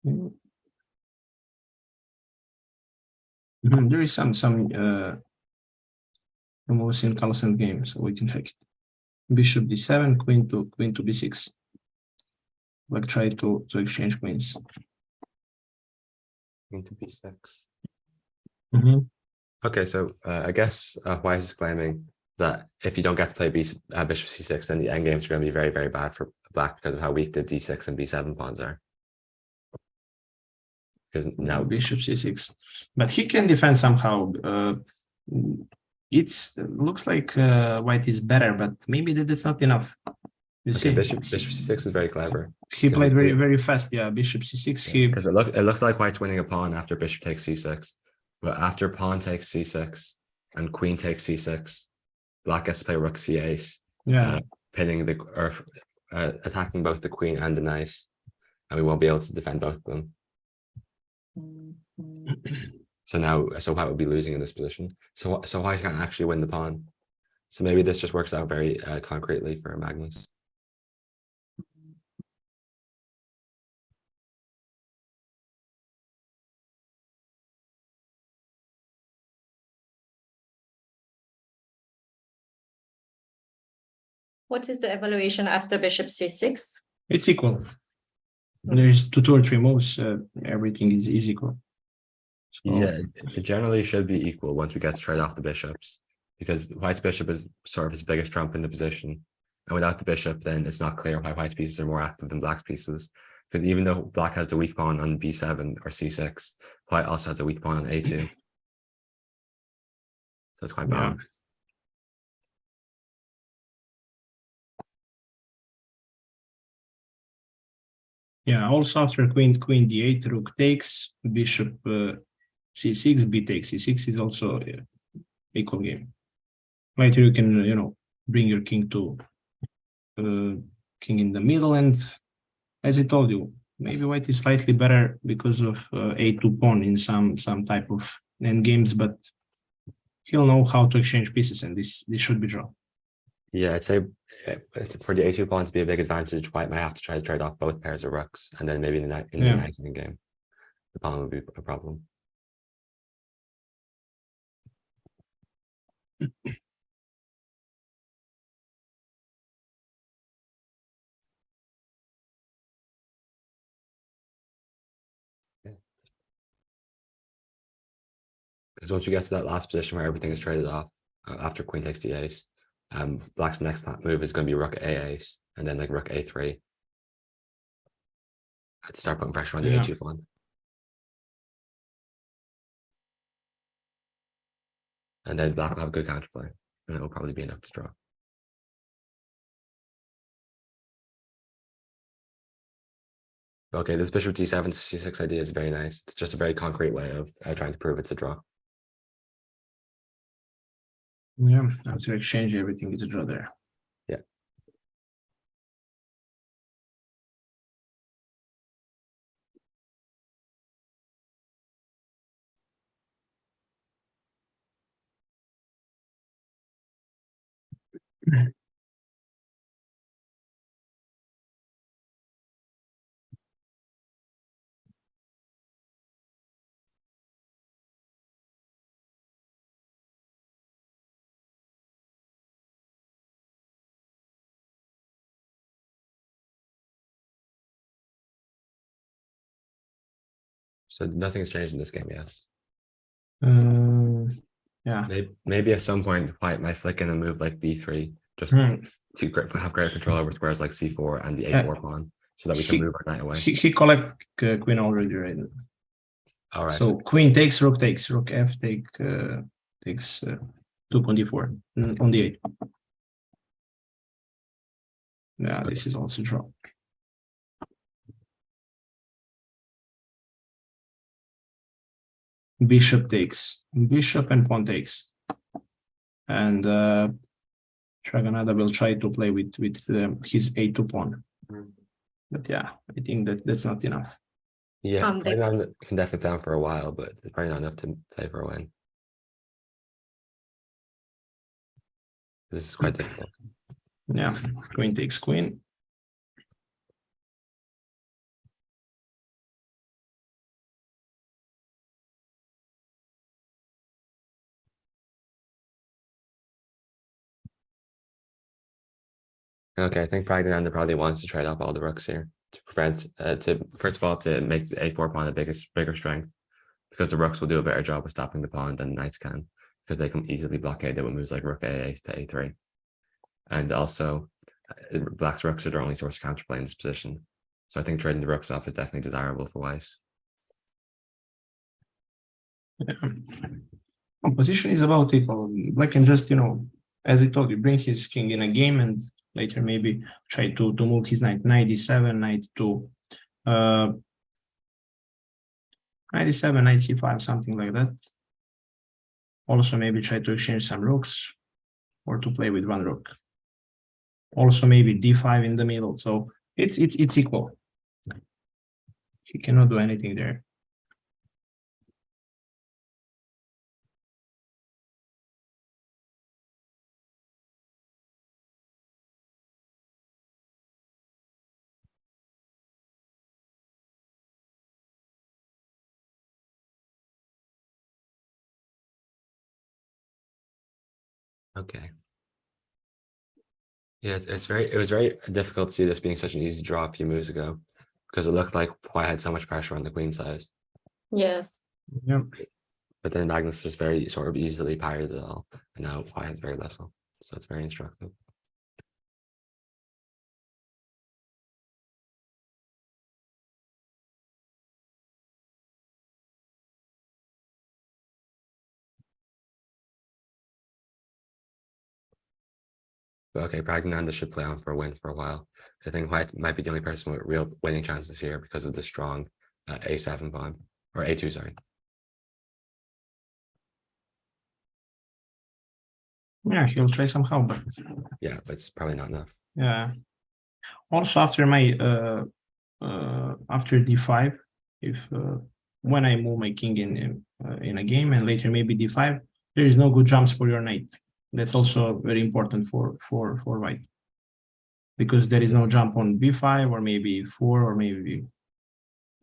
Speaker 1: e4.
Speaker 2: There is some moves in Carlsen game, so we can check it. Bishop d7, queen to b6. Like try to exchange queens.
Speaker 1: Queen to b6.
Speaker 2: Mm-hmm.
Speaker 1: Okay, so I guess white is claiming that if you don't get to play bishop c6, then the endgames are going to be very, very bad for black because of how weak the d6 and b7 pawns are. Because now
Speaker 2: bishop c6, but he can defend somehow. It looks like white is better, but maybe that's not enough. You see,
Speaker 1: bishop c6 is very clever.
Speaker 2: He played very fast. Yeah, bishop c6.
Speaker 1: Because it looks like white's winning a pawn after bishop takes c6, but after pawn takes c6 and queen takes c6, black gets to play rook c8.
Speaker 2: Yeah,
Speaker 1: pinning attacking both the queen and the knight, and we won't be able to defend both of them. So white would be losing in this position. So white can't actually win the pawn. So maybe this just works out very concretely for Magnus.
Speaker 3: What is the evaluation after bishop c6?
Speaker 2: it's equal. There's two or three moves. Everything is equal. So,
Speaker 1: yeah, it generally should be equal once we get straight off the bishops, because white's bishop is sort of his biggest trump in the position. And without the bishop, then it's not clear why white's pieces are more active than black's pieces. Because even though black has the weak pawn on b7 or c6, white also has a weak pawn on a2. So it's quite balanced.
Speaker 2: Yeah, also after queen d8, rook takes, bishop c6, b takes c6 is also equal game. Later you can bring your king to king in the middle, and as I told you, maybe white is slightly better because of a2 pawn in some type of end games, but he'll know how to exchange pieces, and this should be draw.
Speaker 1: Yeah, I'd say for the a2 pawn to be a big advantage, white might have to try to trade off both pairs of rooks, and then maybe in the knight end game, the pawn would be a problem. Because once we get to that last position where everything is traded off after queen takes d8, black's next move is going to be rook a8 and then like rook a3. I'd start putting pressure on the a2 pawn. And then black will have a good counterplay, and it will probably be enough to draw. Okay, this bishop d7 to c6 idea is very nice. It's just a very concrete way of trying to prove it's a draw.
Speaker 2: Yeah, after exchange, everything is a draw there.
Speaker 1: Yeah. So nothing's changed in this game yet.
Speaker 2: Yeah.
Speaker 1: Maybe at some point white might flick in a move like b3 just to have greater control over squares like c4 and the a4 pawn, so that we can move our knight away.
Speaker 2: He collect queen already, right?
Speaker 1: All right.
Speaker 2: So queen takes, rook f take. takes 2.4 on the 8. Yeah, this is also draw. Bishop takes, bishop and pawn takes, and Praggnanandhaa will try to play with his a2 pawn. But yeah, I think that's not enough.
Speaker 1: Yeah, Praggnanandhaa can definitely down for a while, but it's probably not enough to play for a win. This is quite difficult.
Speaker 2: Yeah, queen takes queen.
Speaker 1: Okay, I think Praggnanandhaa probably wants to trade off all the rooks here to prevent, first of all, to make the a4 pawn a bigger strength, because the rooks will do a better job of stopping the pawn than knights can, because they can easily blockade it with moves like rook a8 to a3. And also, black's rooks are their only source of counterplay in this position. So I think trading the rooks off is definitely desirable for white.
Speaker 2: Yeah. Position is about equal. Black can just, as I told you, bring his king in a game and later maybe try to move his knight d7, knight to 97, knight c5, something like that. Also maybe try to exchange some rooks or to play with one rook. Also maybe d5 in the middle. So it's equal. He cannot do anything there.
Speaker 1: Okay. Yeah, it was very difficult to see this being such an easy draw a few moves ago, because it looked like white had so much pressure on the queen side.
Speaker 3: Yes.
Speaker 2: Yeah.
Speaker 1: But then Magnus just very sort of easily parried it all, and now white has very little. So it's very instructive. But okay, Praggnanandhaa should play on for a win for a while. So I think white might be the only person with real winning chances here because of the strong a7 pawn, or a2, sorry.
Speaker 2: Yeah, he'll try somehow, but
Speaker 1: yeah, but it's probably not enough.
Speaker 2: Yeah. Also, after my after d5, if when I move my king in a game and later maybe d5, there is no good jumps for your knight. That's also very important for white, because there is no jump on b5 or maybe 4 or maybe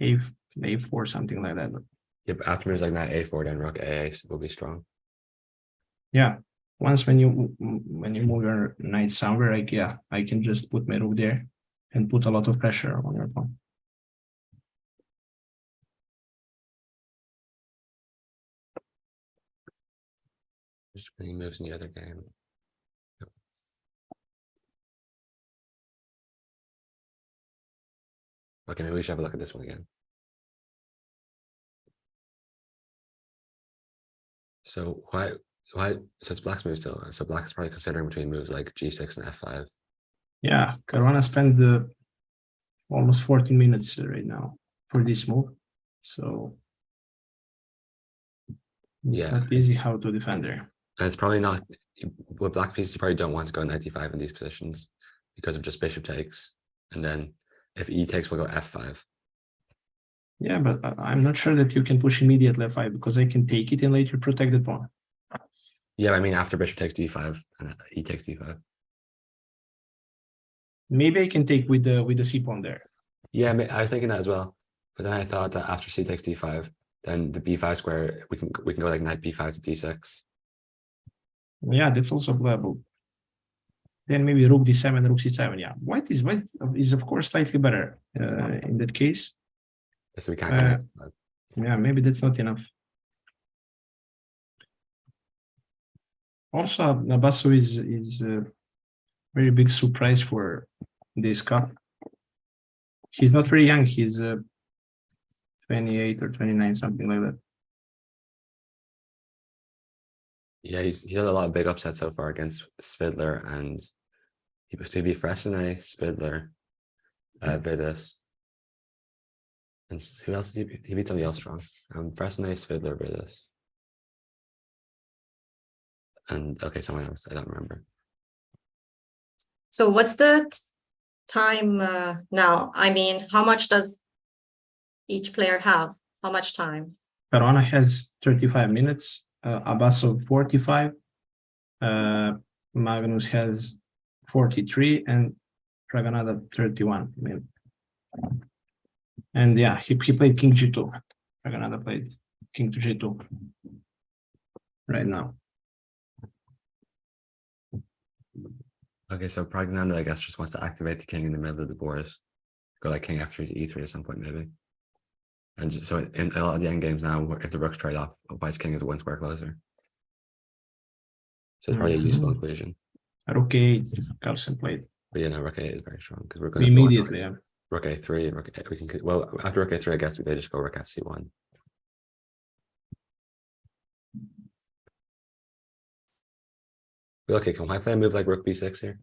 Speaker 2: a4, something like that.
Speaker 1: Yeah, but after moves like knight a4, then rook a8 will be strong.
Speaker 2: Yeah, once when you move your knight somewhere, like, yeah, I can just put my rook there and put a lot of pressure on your pawn.
Speaker 1: Just when he moves in the other game. Yep. Okay, maybe we should have a look at this one again. So why so it's black's move still. So black is probably considering between moves like g6 and f5.
Speaker 2: Yeah, Caruana spent almost 14 minutes right now for this move. So it's not easy how to defend there.
Speaker 1: And it's probably not, with black pieces, you probably don't want to go knight e5 in these positions because of just bishop takes. And then if e takes, we'll go f5.
Speaker 2: Yeah, but I'm not sure that you can push immediately f5 because I can take it and later protect the pawn.
Speaker 1: Yeah, I mean, after bishop takes d5 and e takes d5.
Speaker 2: Maybe I can take with the c pawn there.
Speaker 1: Yeah, I was thinking that as well. But then I thought that after c takes d5, then the b5 square, we can go like knight b5 to d6.
Speaker 2: Yeah, that's also playable. Then maybe rook d7, rook c7. Yeah, white is of course slightly better in that case.
Speaker 1: So we can't go knight e5.
Speaker 2: Yeah, maybe that's not enough. Also, Nabasso is a very big surprise for this cup. He's not very young. He's 28 or 29, something like that.
Speaker 1: Yeah, he's had a lot of big upsets so far against Svidler, and he was to be Fresnay, Svidler, Vidas. And who else did he beat? He beat somebody else strong. Fresnay, Svidler, Vidas. And okay, someone else, I don't remember.
Speaker 3: So what's the time now? I mean, how much does each player have? How much time?
Speaker 2: Caruana has 35 minutes, Abbasov 45, Magnus has 43, and Praggnanandhaa 31. I mean, and yeah, he played King G2. Praggnanandhaa played King to G2 right now.
Speaker 1: Okay, so Praggnanandhaa, I guess, just wants to activate the king in the middle of the boards. Go like king f3 to e3 at some point, maybe. And so in a lot of the end games now, if the rooks trade off, white's king is a one square closer. So it's probably a useful inclusion.
Speaker 2: Rook 8, Carlsen played.
Speaker 1: But yeah, no, rook 8 is very strong because we're going to
Speaker 2: immediately. Yeah.
Speaker 1: Rook a3 and rook a, we can, well, after rook a3, I guess they just go rook fc1. Okay, can I play a move like rook b6 here?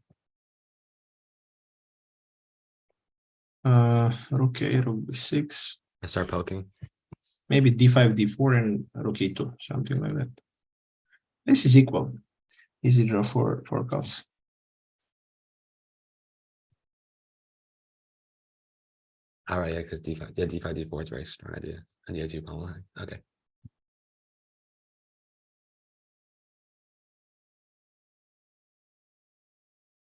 Speaker 2: Rook a, rook b6.
Speaker 1: I start poking.
Speaker 2: Maybe d5, d4, and rook e2, something like that. This is equal. Easy draw for Carlsen.
Speaker 1: All right, yeah, because d5, yeah, d5, d4 is a very strong idea. And the a2 pawn will hang. Okay.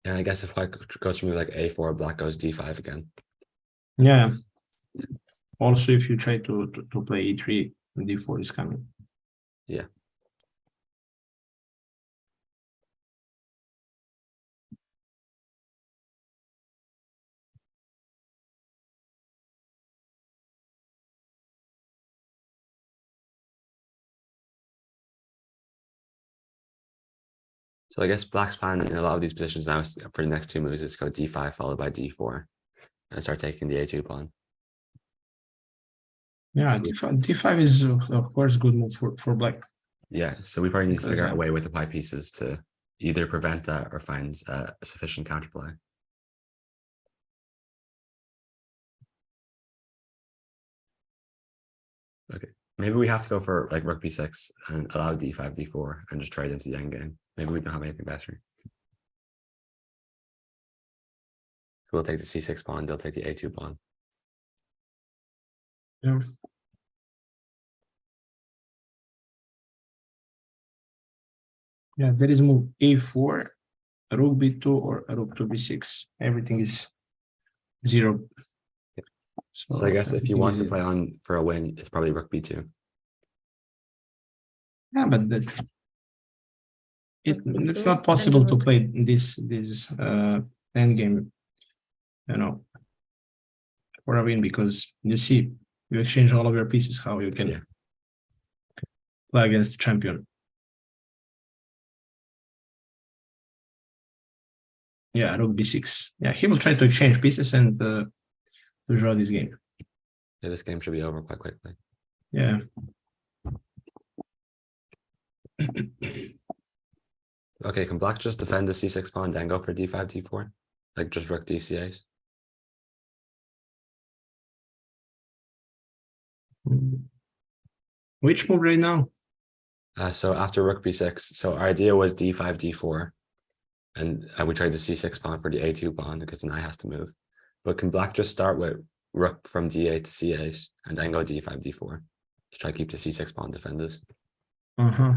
Speaker 1: And I guess if white goes to move like a4, black goes d5 again.
Speaker 2: Yeah. Also, if you try to play e3, d4 is coming.
Speaker 1: Yeah. So I guess black's plan in a lot of these positions now is for the next two moves is go d5 followed by d4 and start taking the a2 pawn.
Speaker 2: Yeah, d5 is of course good move for black.
Speaker 1: Yeah, so we probably need to figure out a way with the pie pieces to either prevent that or find a sufficient counterplay. Okay, maybe we have to go for like rook b6 and allow d5, d4 and just trade into the endgame. Maybe we don't have anything better. So we'll take the c6 pawn, they'll take the a2 pawn.
Speaker 2: Yeah. Yeah, there is move a4, rook b2, or rook to b6. Everything is 0.
Speaker 1: Yeah. So I guess if you want to play on for a win, it's probably rook b2.
Speaker 2: Yeah, but it's not possible to play this endgame, you know, for a win, because you see, you exchange all of your pieces, how you can play against the champion. Yeah, rook b6. Yeah, he will try to exchange pieces and to draw this game.
Speaker 1: Yeah, this game should be over quite quickly.
Speaker 2: Yeah.
Speaker 1: Okay, can black just defend the c6 pawn, then go for d5, d4? Like just rook dc8?
Speaker 2: Which move right now?
Speaker 1: So after rook b6, so our idea was d5, d4. And we tried the c6 pawn for the a2 pawn because the knight has to move. But can black just start with rook from d8 to c8 and then go d5, d4 to try to keep the c6 pawn defended?
Speaker 2: Uh-huh.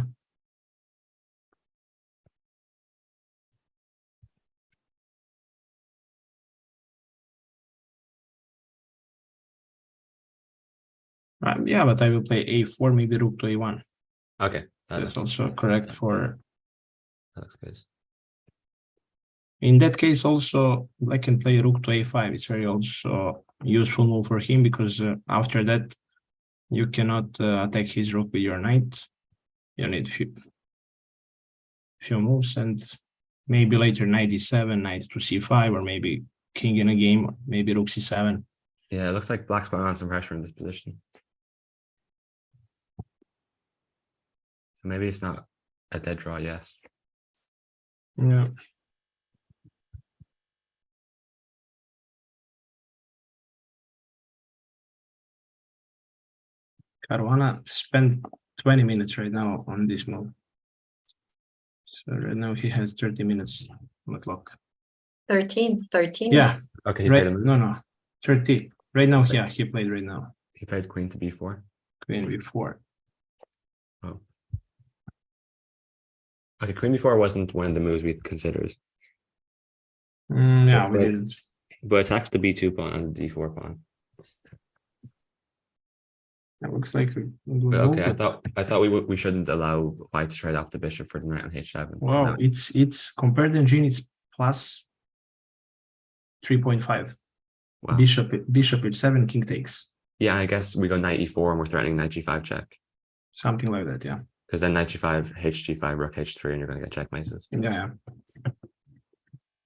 Speaker 2: Yeah, but I will play a4, maybe rook to a1.
Speaker 1: Okay.
Speaker 2: That's also correct for...
Speaker 1: That looks good.
Speaker 2: In that case, also, I can play rook to a5. It's very also useful move for him, because after that, you cannot attack his rook with your knight. You need few moves, and maybe later knight d7, knight to c5, or maybe king in a game, or maybe rook c7.
Speaker 1: Yeah, it looks like black's putting on some pressure in this position. So maybe it's not A dead draw, yes.
Speaker 2: Yeah. Caruana spent 20 minutes right now on this move. So right now he has 30 minutes on the clock.
Speaker 3: 13.
Speaker 2: Yeah.
Speaker 3: minutes.
Speaker 1: Okay, he
Speaker 2: Right.
Speaker 1: played a move.
Speaker 2: No. 30. Right now, yeah, he played right now.
Speaker 1: He played queen to b4.
Speaker 2: Queen b4.
Speaker 1: Oh. Okay, queen b4 wasn't one of the moves we considered.
Speaker 2: Yeah, we
Speaker 1: But-
Speaker 2: didn't.
Speaker 1: But attacks the b2 pawn and the d4 pawn.
Speaker 2: It looks like
Speaker 1: But okay, I thought we shouldn't allow white to trade off the bishop for the knight on h7.
Speaker 2: Wow, it's compared to engine, it's plus 3.5.
Speaker 1: Wow.
Speaker 2: Bishop h7, king takes.
Speaker 1: Yeah, I guess we go knight e4 and we're threatening knight g5 check.
Speaker 2: Something like that, yeah.
Speaker 1: Because then knight g5, hg5, rook h3, and you're going to get checkmated.
Speaker 2: Yeah.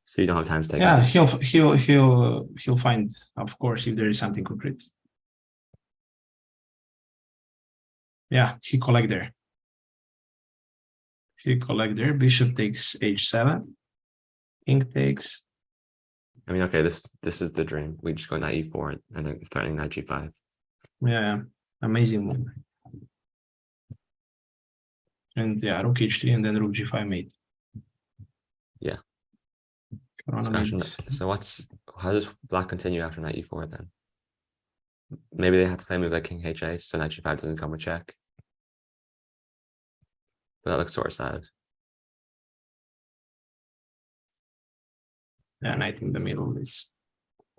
Speaker 1: So you don't have time to take.
Speaker 2: Yeah, he'll find, of course, if there is something concrete. Yeah, he collect there. Bishop takes h7. King takes.
Speaker 1: I mean, okay, this is the dream. We just go knight e4 and then threatening knight g5.
Speaker 2: Yeah, amazing move. And yeah, rook h3 and then rook g5 mate.
Speaker 1: Yeah.
Speaker 2: Mate.
Speaker 1: So how does black continue after knight e4 then? Maybe they have to play a move like king h8, so knight g5 doesn't come with check. But that looks sort of sad.
Speaker 2: Yeah, knight in the middle is.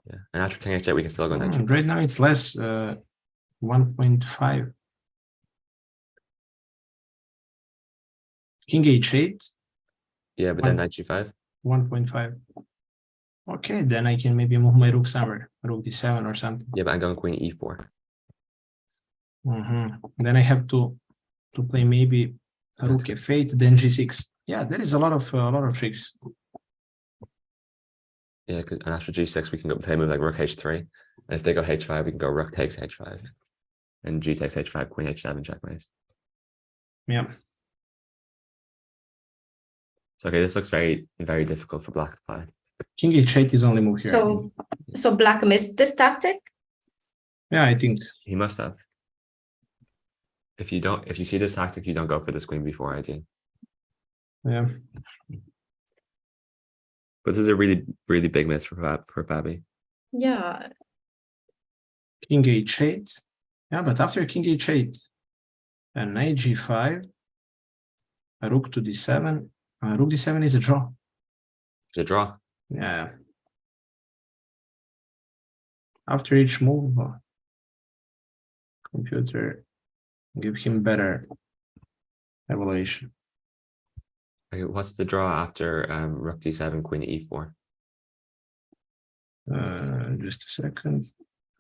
Speaker 1: Yeah, and after king h8, we can still go knight g5.
Speaker 2: Right now it's less 1.5. King h8.
Speaker 1: Yeah, but then knight g5.
Speaker 2: 1.5. Okay, then I can maybe move my rook somewhere, rook d7 or something.
Speaker 1: Yeah, but I'm going queen e4.
Speaker 2: Then I have to play maybe rook f8, then g6. Yeah, there is a lot of tricks.
Speaker 1: Yeah, because after g6 we can go play a move like rook h3, and if they go h5, we can go rook takes h5, and g takes h5, queen h7, checkmate.
Speaker 2: Yeah.
Speaker 1: So okay, this looks very very difficult for black to play.
Speaker 2: King h8 is only move here.
Speaker 3: So black missed this tactic.
Speaker 2: Yeah, I think
Speaker 1: He must have. If you see this tactic, you don't go for this queen b4 idea.
Speaker 2: Yeah.
Speaker 1: But this is a really really big miss for Fabi.
Speaker 3: Yeah.
Speaker 2: King h8. Yeah, but after king h8, and knight g5, a rook to d7. Rook d7 is a draw.
Speaker 1: It's a draw.
Speaker 2: Yeah. After each move, computer give him better evaluation.
Speaker 1: Okay, what's the draw after rook d7, queen e4?
Speaker 2: Just a second.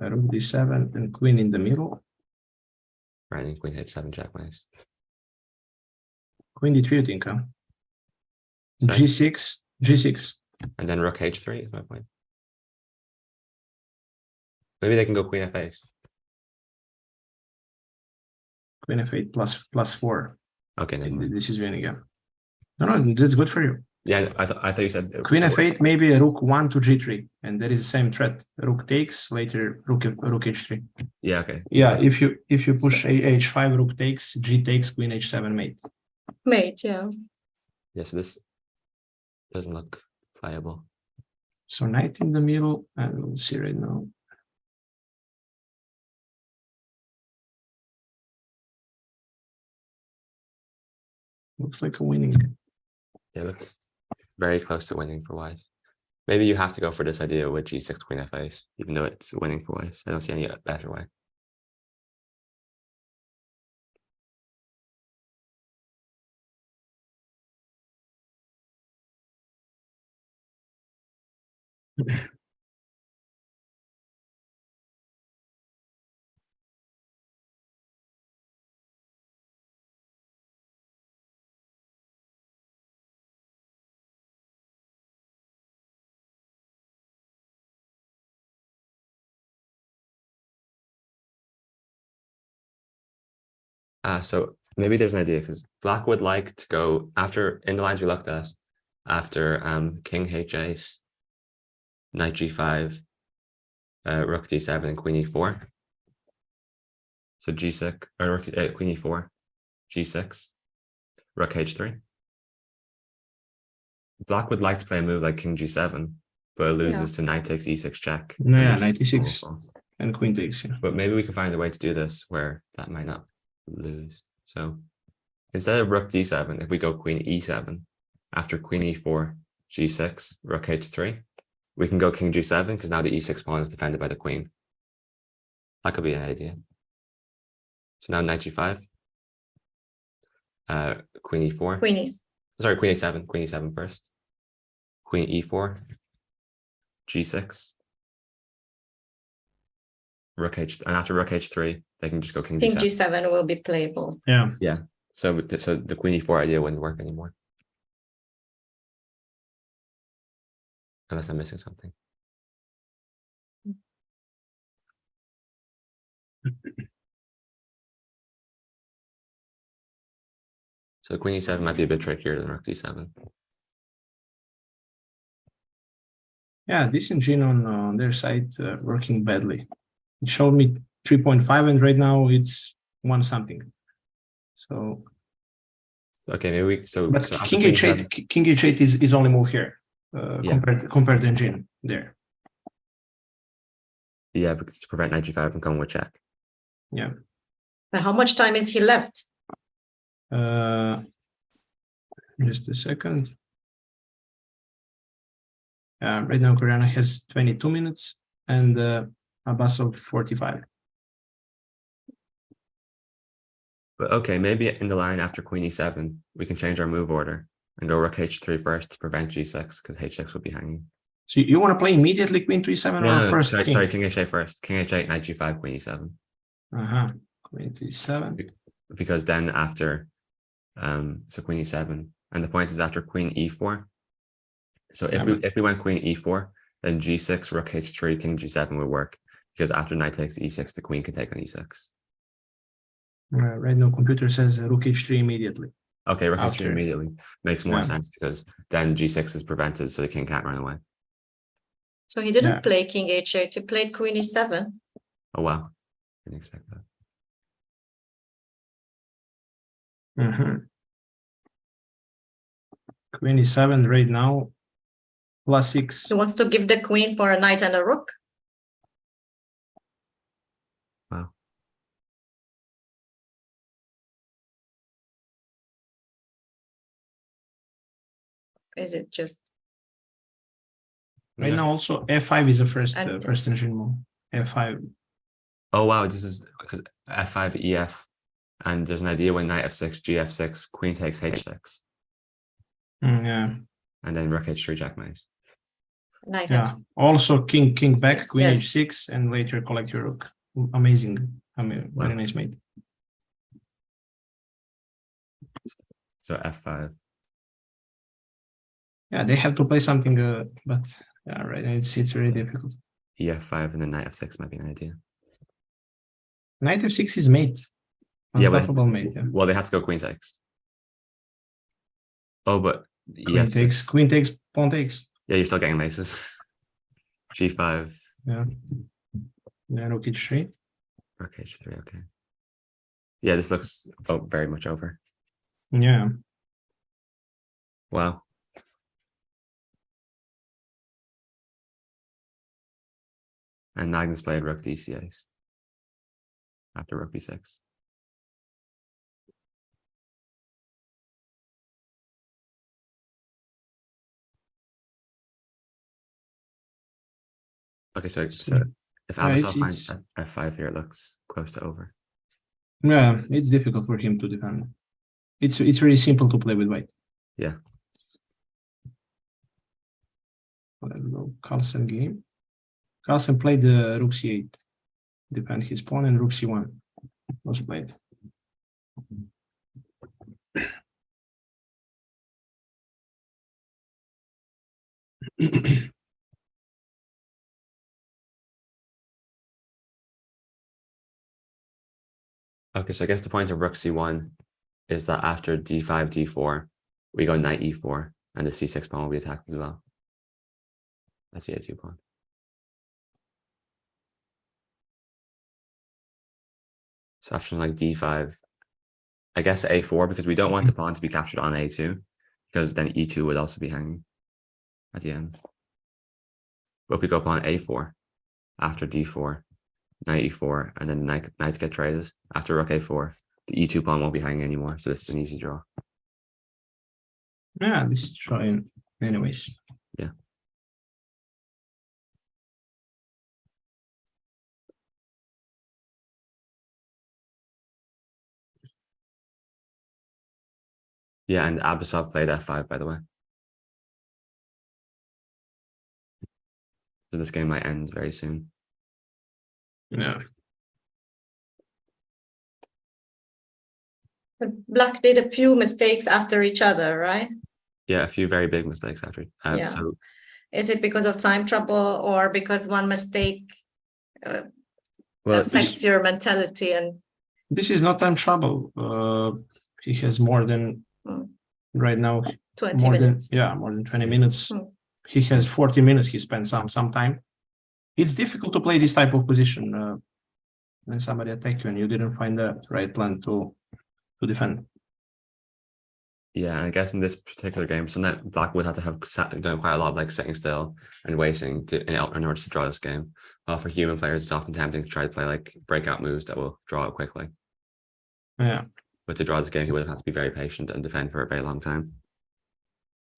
Speaker 2: Rook d7 and queen in the middle.
Speaker 1: Right, and queen h7 checkmate.
Speaker 2: Queen d3, you think, huh?
Speaker 1: Sorry?
Speaker 2: g6.
Speaker 1: And then rook h3 is my point. Maybe they can go queen f8.
Speaker 2: Queen f8 plus 4.
Speaker 1: Okay, never mind.
Speaker 2: This is winning, yeah. No, that's good for you.
Speaker 1: Yeah, I thought you said
Speaker 2: Queen f8, maybe a rook 1 to g3, and there is the same threat. Rook takes, later rook h3.
Speaker 1: Yeah, okay.
Speaker 2: Yeah, if you push h5, rook takes, g takes, queen h7 mate.
Speaker 3: Mate, yeah.
Speaker 1: Yeah, so this doesn't look playable.
Speaker 2: So knight in the middle, and we'll see right now. Looks like a winning.
Speaker 1: Yeah, it looks very close to winning for white. Maybe you have to go for this idea with g6, queen f8, even though it's winning for white. I don't see any better way. So maybe there's an idea because black would like to go after in the lines we looked at after king h8, knight g5, rook d7, and queen e4. So g6 or rook, queen e4, g6, rook h3. Black would like to play a move like king g7, but it loses to knight takes e6 check.
Speaker 2: No,
Speaker 1: and
Speaker 2: yeah,
Speaker 1: the
Speaker 2: knight
Speaker 1: g6
Speaker 2: e6
Speaker 1: falls.
Speaker 2: and queen takes. Yeah.
Speaker 1: But maybe we can find a way to do this where that might not lose. So instead of rook d7, if we go queen e7, after queen e4, g6, rook h3, we can go king g7 because now the e6 pawn is defended by the queen. That could be an idea. So now knight g5, queen e4.
Speaker 3: Queen
Speaker 1: Sorry, queen a7, queen e7 first. Queen e4, g6, rook h, and after rook h3, they can just go king
Speaker 3: King
Speaker 1: g7.
Speaker 3: G7 will be playable.
Speaker 2: Yeah.
Speaker 1: Yeah. So the queen e4 idea wouldn't work anymore. Unless I'm missing something. So queen e7 might be a bit trickier than rook d7.
Speaker 2: Yeah, this engine on their side working badly. It showed me 3.5 and right now it's 1 something. So
Speaker 1: Okay, maybe we
Speaker 2: but
Speaker 1: so
Speaker 2: king h8 king h8 is only move here compared to engine there.
Speaker 1: Yeah, because to prevent knight g5 from coming with check.
Speaker 2: Yeah.
Speaker 3: But how much time is he left?
Speaker 2: Just a second. Right now Koreana has 22 minutes and Abbasov 45.
Speaker 1: But okay, maybe in the line after queen e7, we can change our move order and go rook h3 first to prevent g6 because h6 will be hanging.
Speaker 2: So you want to play immediately queen 3-7 or first
Speaker 1: sorry,
Speaker 2: king?
Speaker 1: sorry, king h8 first. King h8, knight g5, queen e7.
Speaker 2: Queen 3-7.
Speaker 1: Because then after so queen e7, and the point is after queen e4. So if we went queen e4, then g6, rook h3, king g7 would work because after knight takes e6, the queen can take on e6.
Speaker 2: Right now, computer says rook h3 immediately.
Speaker 1: Okay, rook h3 immediately makes more sense because then g6 is prevented, so the king can't run away.
Speaker 3: So he didn't play king h8. He played queen e7.
Speaker 1: Oh wow, didn't expect
Speaker 2: that. Queen e7 right now, +6.
Speaker 3: He wants to give the queen for a knight and a rook.
Speaker 1: Wow.
Speaker 3: Is it just
Speaker 2: right now? Also, f5 is the first engine move. F5.
Speaker 1: Oh wow, this is because f5 ef, and there's an idea when knight f6, gf6, queen takes h6.
Speaker 2: Yeah.
Speaker 1: And then rook h3 checkmate.
Speaker 3: Knight
Speaker 2: Also king back,
Speaker 3: six,
Speaker 2: queen h6, and later collect your rook. Amazing. I mean, very nice mate.
Speaker 1: So f5.
Speaker 2: Yeah, they have to play something, but yeah, right. It's very difficult.
Speaker 1: ef5 and then knight f6 might be an idea.
Speaker 2: Knight f6 is mate. Unstoppable mate. Yeah.
Speaker 1: Well, they have to go queen takes. Oh, but
Speaker 2: queen takes, pawn takes.
Speaker 1: Yeah, you're still getting maces. g5.
Speaker 2: Yeah. Yeah, rook h3.
Speaker 1: Rook h3, okay. Yeah, this looks very much over.
Speaker 2: Yeah.
Speaker 1: Wow. And Magnus played rook d6 after rook b6. Okay, so if Abbasov finds f5 here, it looks close to over.
Speaker 2: Yeah, it's difficult for him to defend. It's very simple to play with white.
Speaker 1: Yeah.
Speaker 2: Let's go Carlsen game. Carlsen played the rook c8, defend his pawn, and rook c1 was played.
Speaker 1: Okay, so I guess the point of rook c1 is that after d5, d4, we go knight e4, and the c6 pawn will be attacked as well. That's the a2 pawn. So after like d5, I guess a4, because we don't want the pawn to be captured on a2, because then e2 would also be hanging at the end. But if we go pawn a4, after d4, knight e4, and then knights get traded, after rook a4, the e2 pawn won't be hanging anymore, so this is an easy draw.
Speaker 2: Yeah, this is drawing anyways.
Speaker 1: Yeah. Yeah, and Abasov played f5, by the way. So this game might end very soon.
Speaker 2: Yeah.
Speaker 3: Black did a few mistakes after each other, right?
Speaker 1: Yeah, a few very big mistakes after.
Speaker 3: Yeah.
Speaker 1: So
Speaker 3: is it because of time trouble or because one mistake affects your mentality? And
Speaker 2: this is not time trouble. He has more than right now
Speaker 3: 20 minutes.
Speaker 2: More than 20 minutes. He has 40 minutes. He spent some time. It's difficult to play this type of position when somebody attack you and you didn't find the right plan to defend.
Speaker 1: Yeah, and I guess in this particular game, sometimes Black would have to have done quite a lot of like sitting still and waiting in order to draw this game. While for human players, it's often tempting to try to play like breakout moves that will draw it quickly.
Speaker 2: Yeah.
Speaker 1: But to draw this game, he would have had to be very patient and defend for a very long time.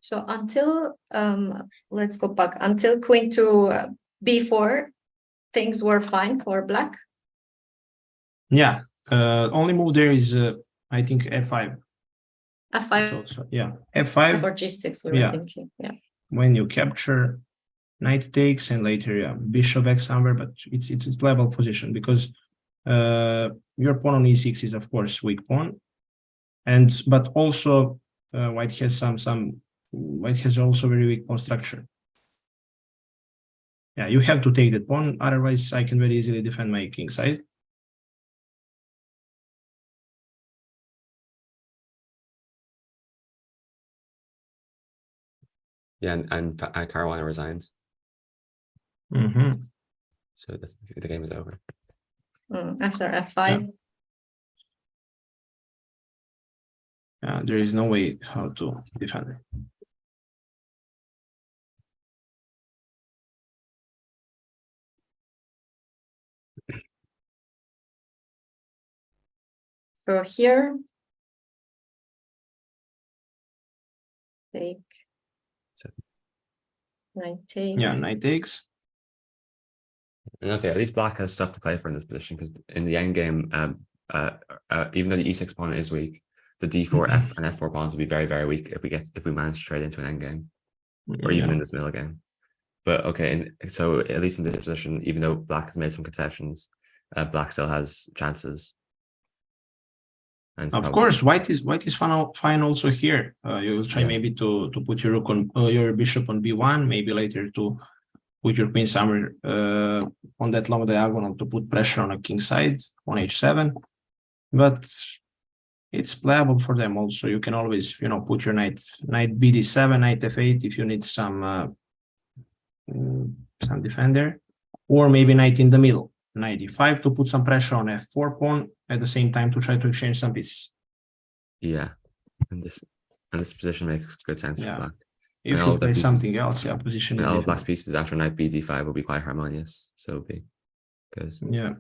Speaker 3: So until let's go back until queen to b4, things were fine for Black.
Speaker 2: Yeah. Only move there is I think f5.
Speaker 3: f5
Speaker 2: also, yeah, f5
Speaker 3: or g6 we were thinking. Yeah.
Speaker 2: When you capture, knight takes, and later bishop x somewhere, but it's a level position because your pawn on e6 is of course weak pawn, but also white has white has also very weak pawn structure. Yeah, you have to take that pawn, otherwise I can very easily defend my king side.
Speaker 1: Yeah, and Caruana resigns. So the game is over.
Speaker 3: After f5.
Speaker 2: Yeah, there is no way how to defend it.
Speaker 3: So here, take, knight takes.
Speaker 2: Yeah, knight takes.
Speaker 1: And okay, at least Black has stuff to play for in this position because in the end game, even though the e6 pawn is weak, the d4, f, and f4 pawns will be very, very weak if we manage to trade into an endgame, or even in this middle game. But okay, so at least in this position, even though Black has made some concessions, Black still has chances. And
Speaker 2: of course, white is fine also here. You will try maybe to put your rook on your bishop on b1, maybe later to put your queen somewhere on that long diagonal to put pressure on a king side on h7. But it's playable for them also. You can always, put your knight bd7, knight f8 if you need some defender, or maybe knight in the middle, knight e5 to put some pressure on f4 pawn at the same time to try to exchange some pieces.
Speaker 1: Yeah, and this position makes good sense for Black.
Speaker 2: If you play something else, position is
Speaker 1: all Black's pieces after knight bd5 will be quite harmonious. So it'll be good.
Speaker 2: Yeah.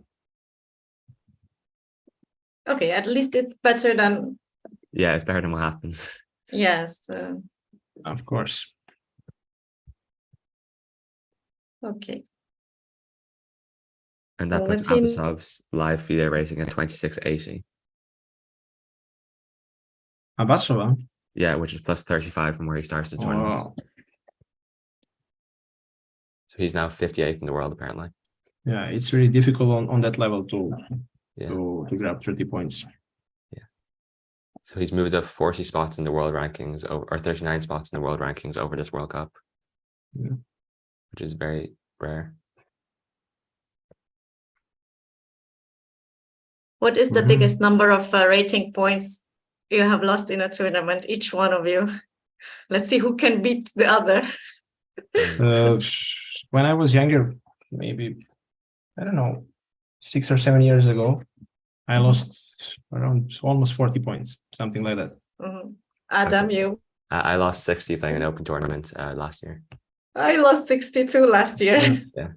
Speaker 3: Okay, at least it's better than.
Speaker 1: Yeah, it's better than what happens.
Speaker 3: Yes.
Speaker 2: Of course.
Speaker 3: Okay.
Speaker 1: And that puts Abasov's live FIDE rating at 2680.
Speaker 2: Abasov?
Speaker 1: Yeah, which is plus 35 from where he starts the tournament.
Speaker 2: Wow.
Speaker 1: So he's now 58th in the world, apparently.
Speaker 2: Yeah, it's really difficult on that level to grab 30 points.
Speaker 1: Yeah. So he's moved up 40 spots in the world rankings, or 39 spots in the world rankings over this World Cup, which is very rare.
Speaker 3: What is the biggest number of rating points you have lost in a tournament, each one of you. Let's see who can beat the other.
Speaker 2: When I was younger, maybe, I don't know, 6 or 7 years ago, I lost around almost 40 points, something like that.
Speaker 3: Adam,
Speaker 1: Okay.
Speaker 3: you?
Speaker 1: I lost 60 playing an open tournament last year.
Speaker 3: I lost 62 last year.
Speaker 1: Yeah.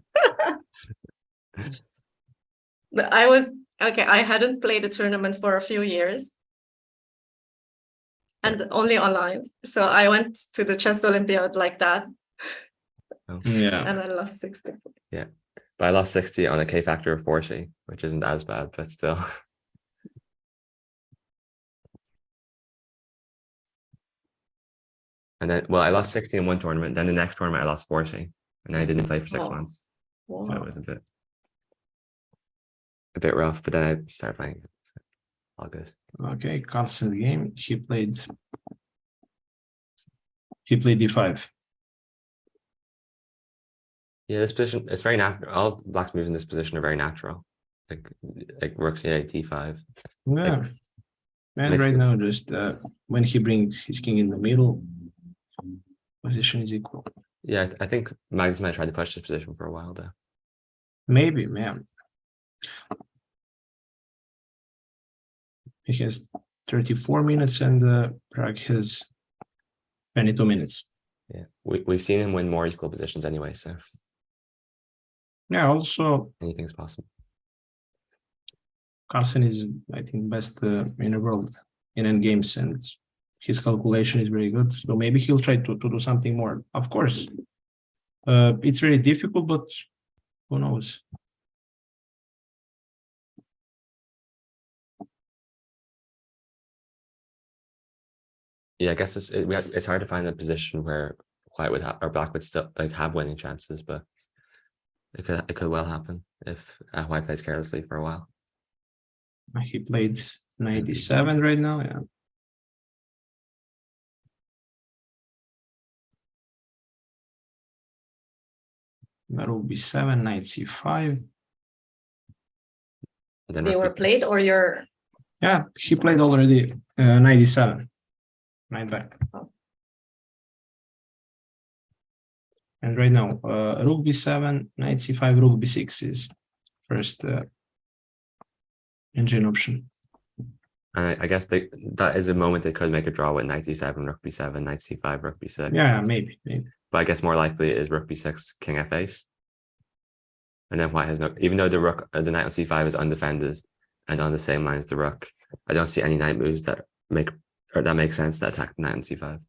Speaker 3: But I hadn't played a tournament for a few years. And only online. So I went to the chess Olympiad like that.
Speaker 1: Oh.
Speaker 2: Yeah.
Speaker 3: And I lost 60.
Speaker 1: Yeah. But I lost 60 on a K factor of 40, which isn't as bad, but still. And then, well, I lost 60 in one tournament. Then the next tournament, I lost 40. And I didn't play for 6 months.
Speaker 3: Wow.
Speaker 1: So it was a bit rough, but then I started playing. So all good.
Speaker 2: Okay, Carlsen game. He played d5.
Speaker 1: Yeah, this position, it's very natural. All black's moves in this position are very natural. Like rook c8, d5.
Speaker 2: Yeah.
Speaker 1: Like,
Speaker 2: And right now, just when he brings his king in the middle, position is equal.
Speaker 1: Yeah, I think Magnus might try to push this position for a while though.
Speaker 2: Maybe, man. He has 34 minutes and Pragg has 22 minutes.
Speaker 1: Yeah, we've seen him win more equal positions anyway, so
Speaker 2: Yeah, also
Speaker 1: anything's possible.
Speaker 2: Carlsen is, I think, best in the world in endgames, and his calculation is very good. So maybe he'll try to do something more. Of course, it's very difficult, but who knows?
Speaker 1: Yeah, I guess it's hard to find a position where white would have or black would still like have winning chances, but it could well happen if white plays carelessly for a while.
Speaker 2: He played 97 right now. Yeah. That will be 7, knight c5.
Speaker 3: They were played or you're...
Speaker 2: Yeah, he played already 97. Knight back.
Speaker 3: Oh.
Speaker 2: And right now, rook b7, knight c5, rook b6 is first engine option.
Speaker 1: And I guess that is a moment they could make a draw with knight d7, rook b7, knight c5, rook b6.
Speaker 2: Yeah, maybe.
Speaker 1: But I guess more likely is rook b6, king f8. And then white has no, even though the knight on c5 is undefended and on the same line as the rook, I don't see any knight moves that make sense to attack the knight on c5.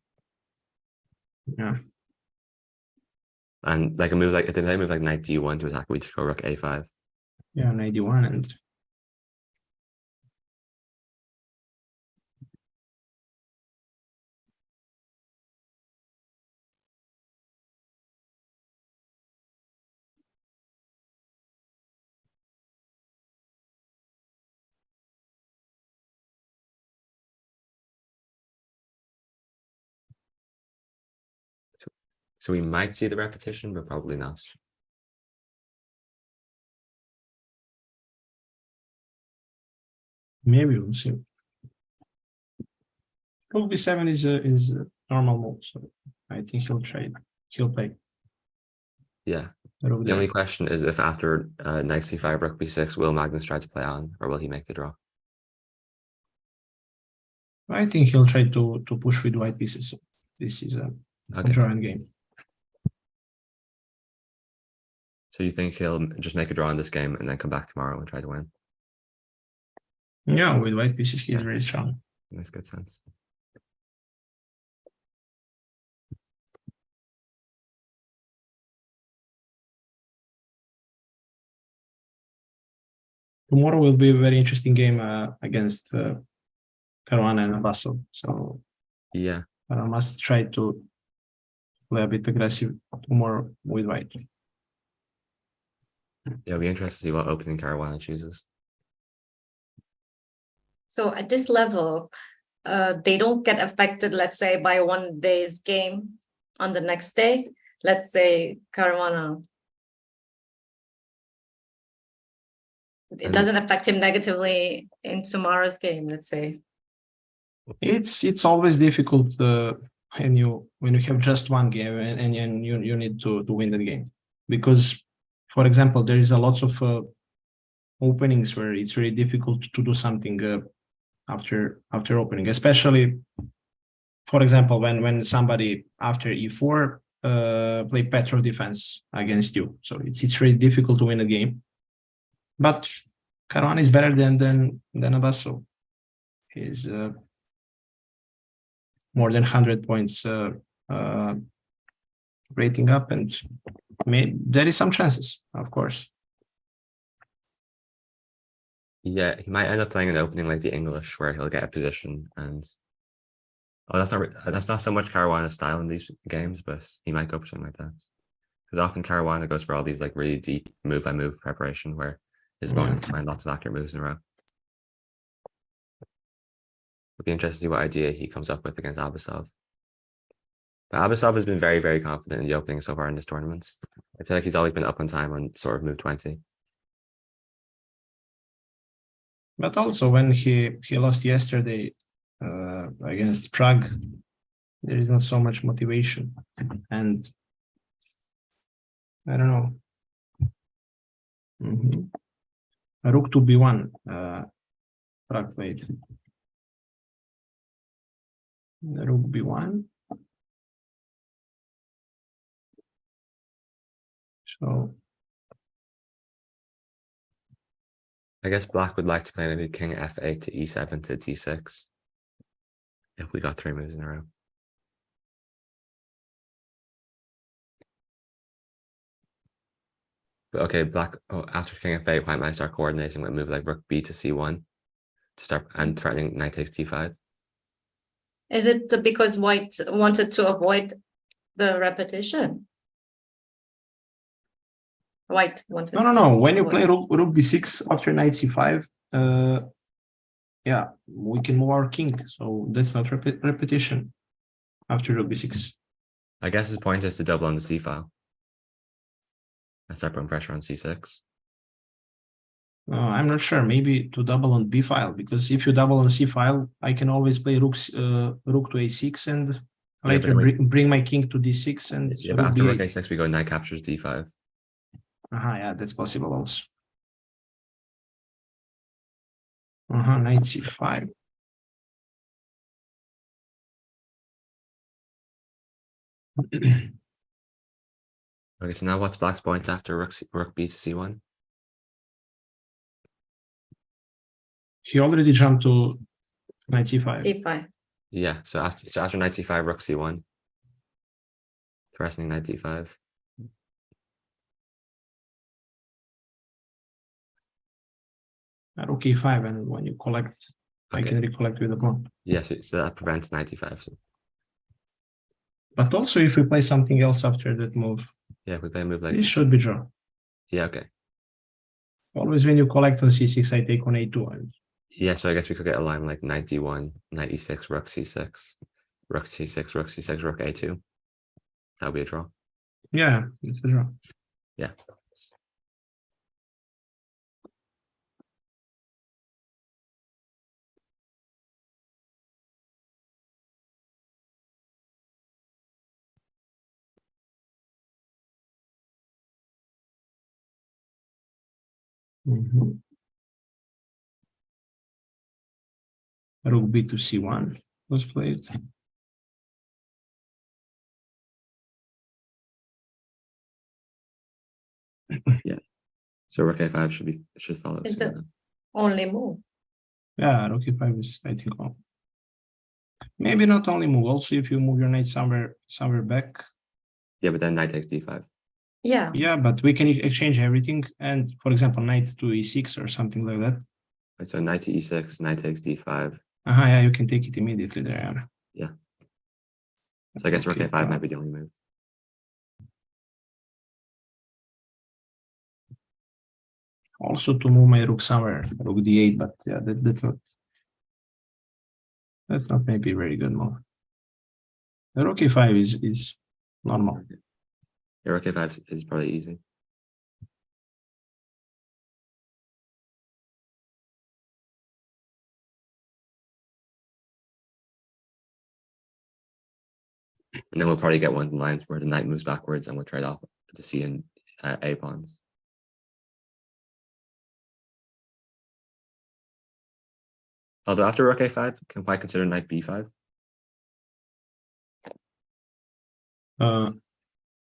Speaker 2: Yeah.
Speaker 1: And like a move like if they move like knight d1 to attack, we just go rook a5.
Speaker 2: Yeah, knight d1 and
Speaker 1: so we might see the repetition, but probably not.
Speaker 2: maybe we'll see. Rook b7 is a normal move, so I think he'll play.
Speaker 1: Yeah. The only question is if after knight c5, rook b6, will Magnus try to play on, or will he make the draw?
Speaker 2: I think he'll try to push with white pieces. This is a drawing game.
Speaker 1: So you think he'll just make a draw in this game and then come back tomorrow and try to win?
Speaker 2: Yeah, with white pieces, he's very strong.
Speaker 1: Makes good sense.
Speaker 2: Tomorrow will be a very interesting game against Caruana and Vassal. So
Speaker 1: yeah,
Speaker 2: I must try to play a bit aggressive tomorrow with white.
Speaker 1: Yeah, it'll be interesting to see what opening Caruana chooses.
Speaker 3: So at this level, they don't get affected, let's say, by one day's game on the next day. Let's say Caruana. It doesn't affect him negatively in tomorrow's game, let's say.
Speaker 2: It's always difficult when you have just one game and you need to win the game, because, for example, there is a lots of openings where it's really difficult to do something after opening, especially, for example, when somebody after e4 play petro defense against you, so it's really difficult to win a game. But Caruana is better than Abasso. He's more than 100 points rating up, and there is some chances, of course.
Speaker 1: Yeah, he might end up playing an opening like the English, where he'll get a position and. Oh, that's not so much Caruana's style in these games, but he might go for something like that. Because often Caruana goes for all these like really deep move by move preparation, where his opponents find lots of accurate moves in a row. It'll be interesting to see what idea he comes up with against Abasov. But Abasov has been very, very confident in the opening so far in this tournament. I feel like he's always been up on time on sort of move 20.
Speaker 2: But also when he lost yesterday against Prague, there is not so much motivation, and I don't know. Rook to b1, Prague played. Rook b1. So
Speaker 1: I guess Black would like to play maybe King f8 to e7 to d6. If we got 3 moves in a row. But okay, Black, after King f8, White might start coordinating with a move like Rook b to c1 to start and threatening knight takes d5.
Speaker 3: Is it because White wanted to avoid the repetition? White wanted.
Speaker 2: No. When you play Rook b6 after knight c5, yeah, we can move our king, so that's not repetition after Rook b6.
Speaker 1: I guess his point is to double on the c file and start putting pressure on c6.
Speaker 2: I'm not sure. Maybe to double on b file, because if you double on c file, I can always play rook to a6 and later bring my king to d6 and
Speaker 1: yeah. But after rook a6, we go knight captures d5.
Speaker 2: Yeah, that's possible also. Knight c5.
Speaker 1: Okay, so now what's Black's point after rook b to c1?
Speaker 2: He already jumped to knight c5.
Speaker 3: c5.
Speaker 1: Yeah, so after knight c5, rook c1, threatening knight d5.
Speaker 2: Rook e5, and when you collect, I can recollect with the pawn.
Speaker 1: Yes, so that prevents knight d5. So.
Speaker 2: But also, if we play something else after that move,
Speaker 1: yeah, if we play a move like
Speaker 2: this should be draw.
Speaker 1: Yeah, okay.
Speaker 2: Always when you collect on c6, I take on a2. And
Speaker 1: yeah, so I guess we could get a line like knight d1, knight e6, rook c6, rook c6, rook c6, rook a2. That would be a draw.
Speaker 2: Yeah, it's a draw.
Speaker 1: Yeah.
Speaker 2: Rook b to c1 was played.
Speaker 1: Yeah. So rook a5 should follow.
Speaker 3: Is the only move?
Speaker 2: Yeah, rook e5 is, I think, all. Maybe not only move. Also, if you move your knight somewhere back.
Speaker 1: Yeah, but then knight takes d5.
Speaker 3: Yeah.
Speaker 2: Yeah, but we can exchange everything, and for example, knight to e6 or something like that.
Speaker 1: Right, so knight to e6, knight takes d5.
Speaker 2: Yeah, you can take it immediately there.
Speaker 1: Yeah. So I guess rook a5 might be the only move.
Speaker 2: Also to move my rook somewhere, rook d8, but yeah, that's not maybe a very good move. The rook e5 is normal.
Speaker 1: Yeah, rook a5 is probably easy. And then we'll probably get one of the lines where the knight moves backwards and we'll trade off the C and A pawns. Although after rook A5, can I consider knight B5?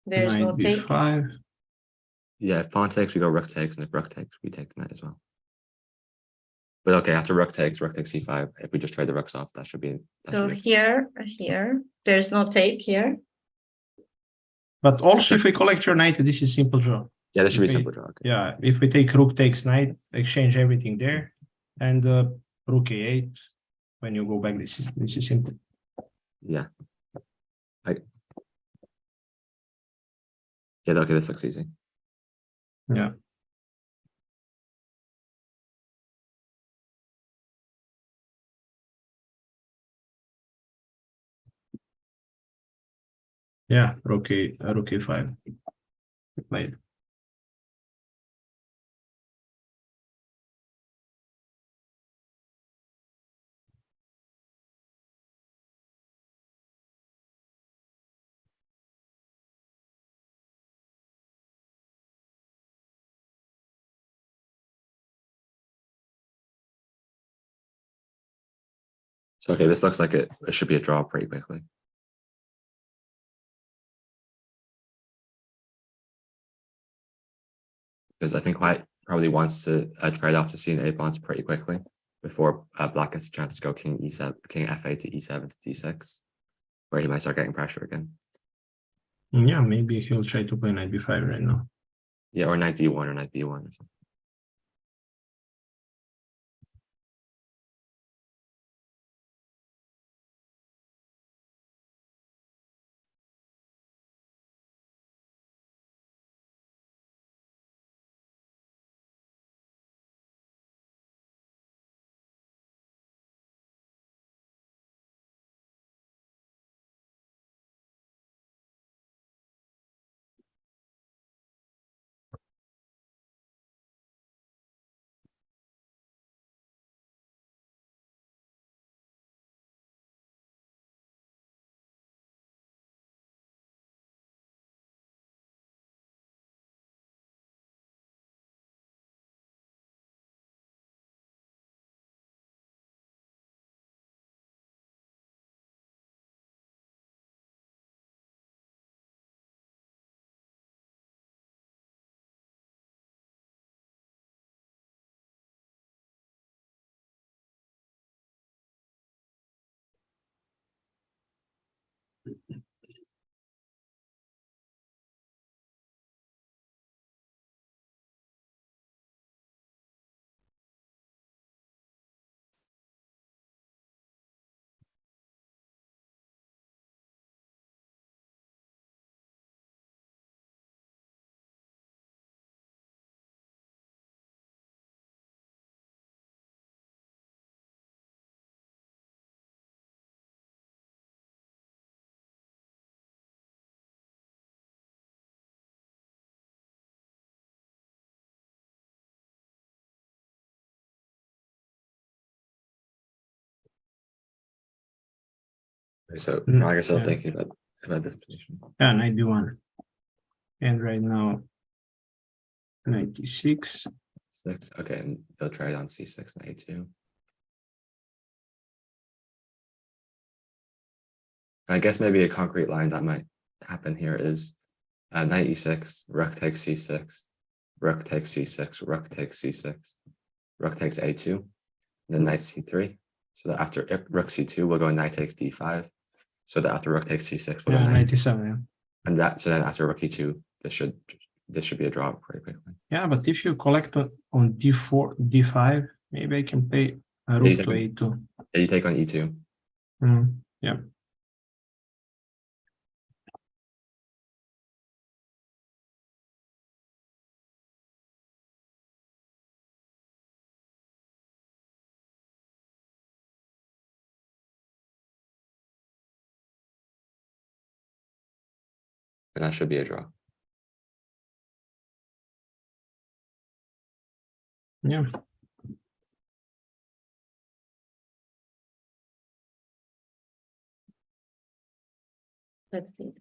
Speaker 3: There's no
Speaker 2: knight
Speaker 3: take.
Speaker 2: B5.
Speaker 1: Yeah, if pawn takes, we go rook takes, and if rook takes, we take the knight as well. But okay, after rook takes C5. If we just trade the rooks off, that should be.
Speaker 3: So here, there's no take here.
Speaker 2: But also, if we collect your knight, this is simple draw.
Speaker 1: Yeah, this should be
Speaker 2: If we-
Speaker 1: simple draw. Okay.
Speaker 2: Yeah, if we take rook takes knight, exchange everything there, and rook A8. When you go back, this is simple.
Speaker 1: Yeah. Yeah, okay, this looks easy.
Speaker 2: Yeah. Yeah, rook A5. Played.
Speaker 1: So okay, this looks like it should be a draw pretty quickly. Because I think White probably wants to trade off the C and A pawns pretty quickly before Black gets a chance to go King E7, King F8 to E7 to D6, where he might start getting pressure again.
Speaker 2: Yeah, maybe he'll try to play knight B5 right now.
Speaker 1: Yeah, or knight D1 or knight B1 or something. So Prague is still
Speaker 2: yeah.
Speaker 1: thinking about this position.
Speaker 2: Yeah, knight B1. And right now, knight D6.
Speaker 1: 6. Okay, and they'll try it on C6 and A2. I guess maybe a concrete line that might happen here is knight E6, rook takes C6, rook takes C6, rook takes C6, rook takes A2, and then knight C3. So that after rook C2, we'll go knight takes D5. So that after rook takes C6, we'll go
Speaker 2: Yeah,
Speaker 1: knight.
Speaker 2: 97. Yeah.
Speaker 1: And that so then after rook E2, this should be a draw pretty quickly.
Speaker 2: Yeah, but if you collect on D4, D5, maybe I can play a rook to A2.
Speaker 1: Yeah, you take on E2.
Speaker 2: Yeah.
Speaker 1: And that should be a draw.
Speaker 2: Yeah.
Speaker 3: Let's see.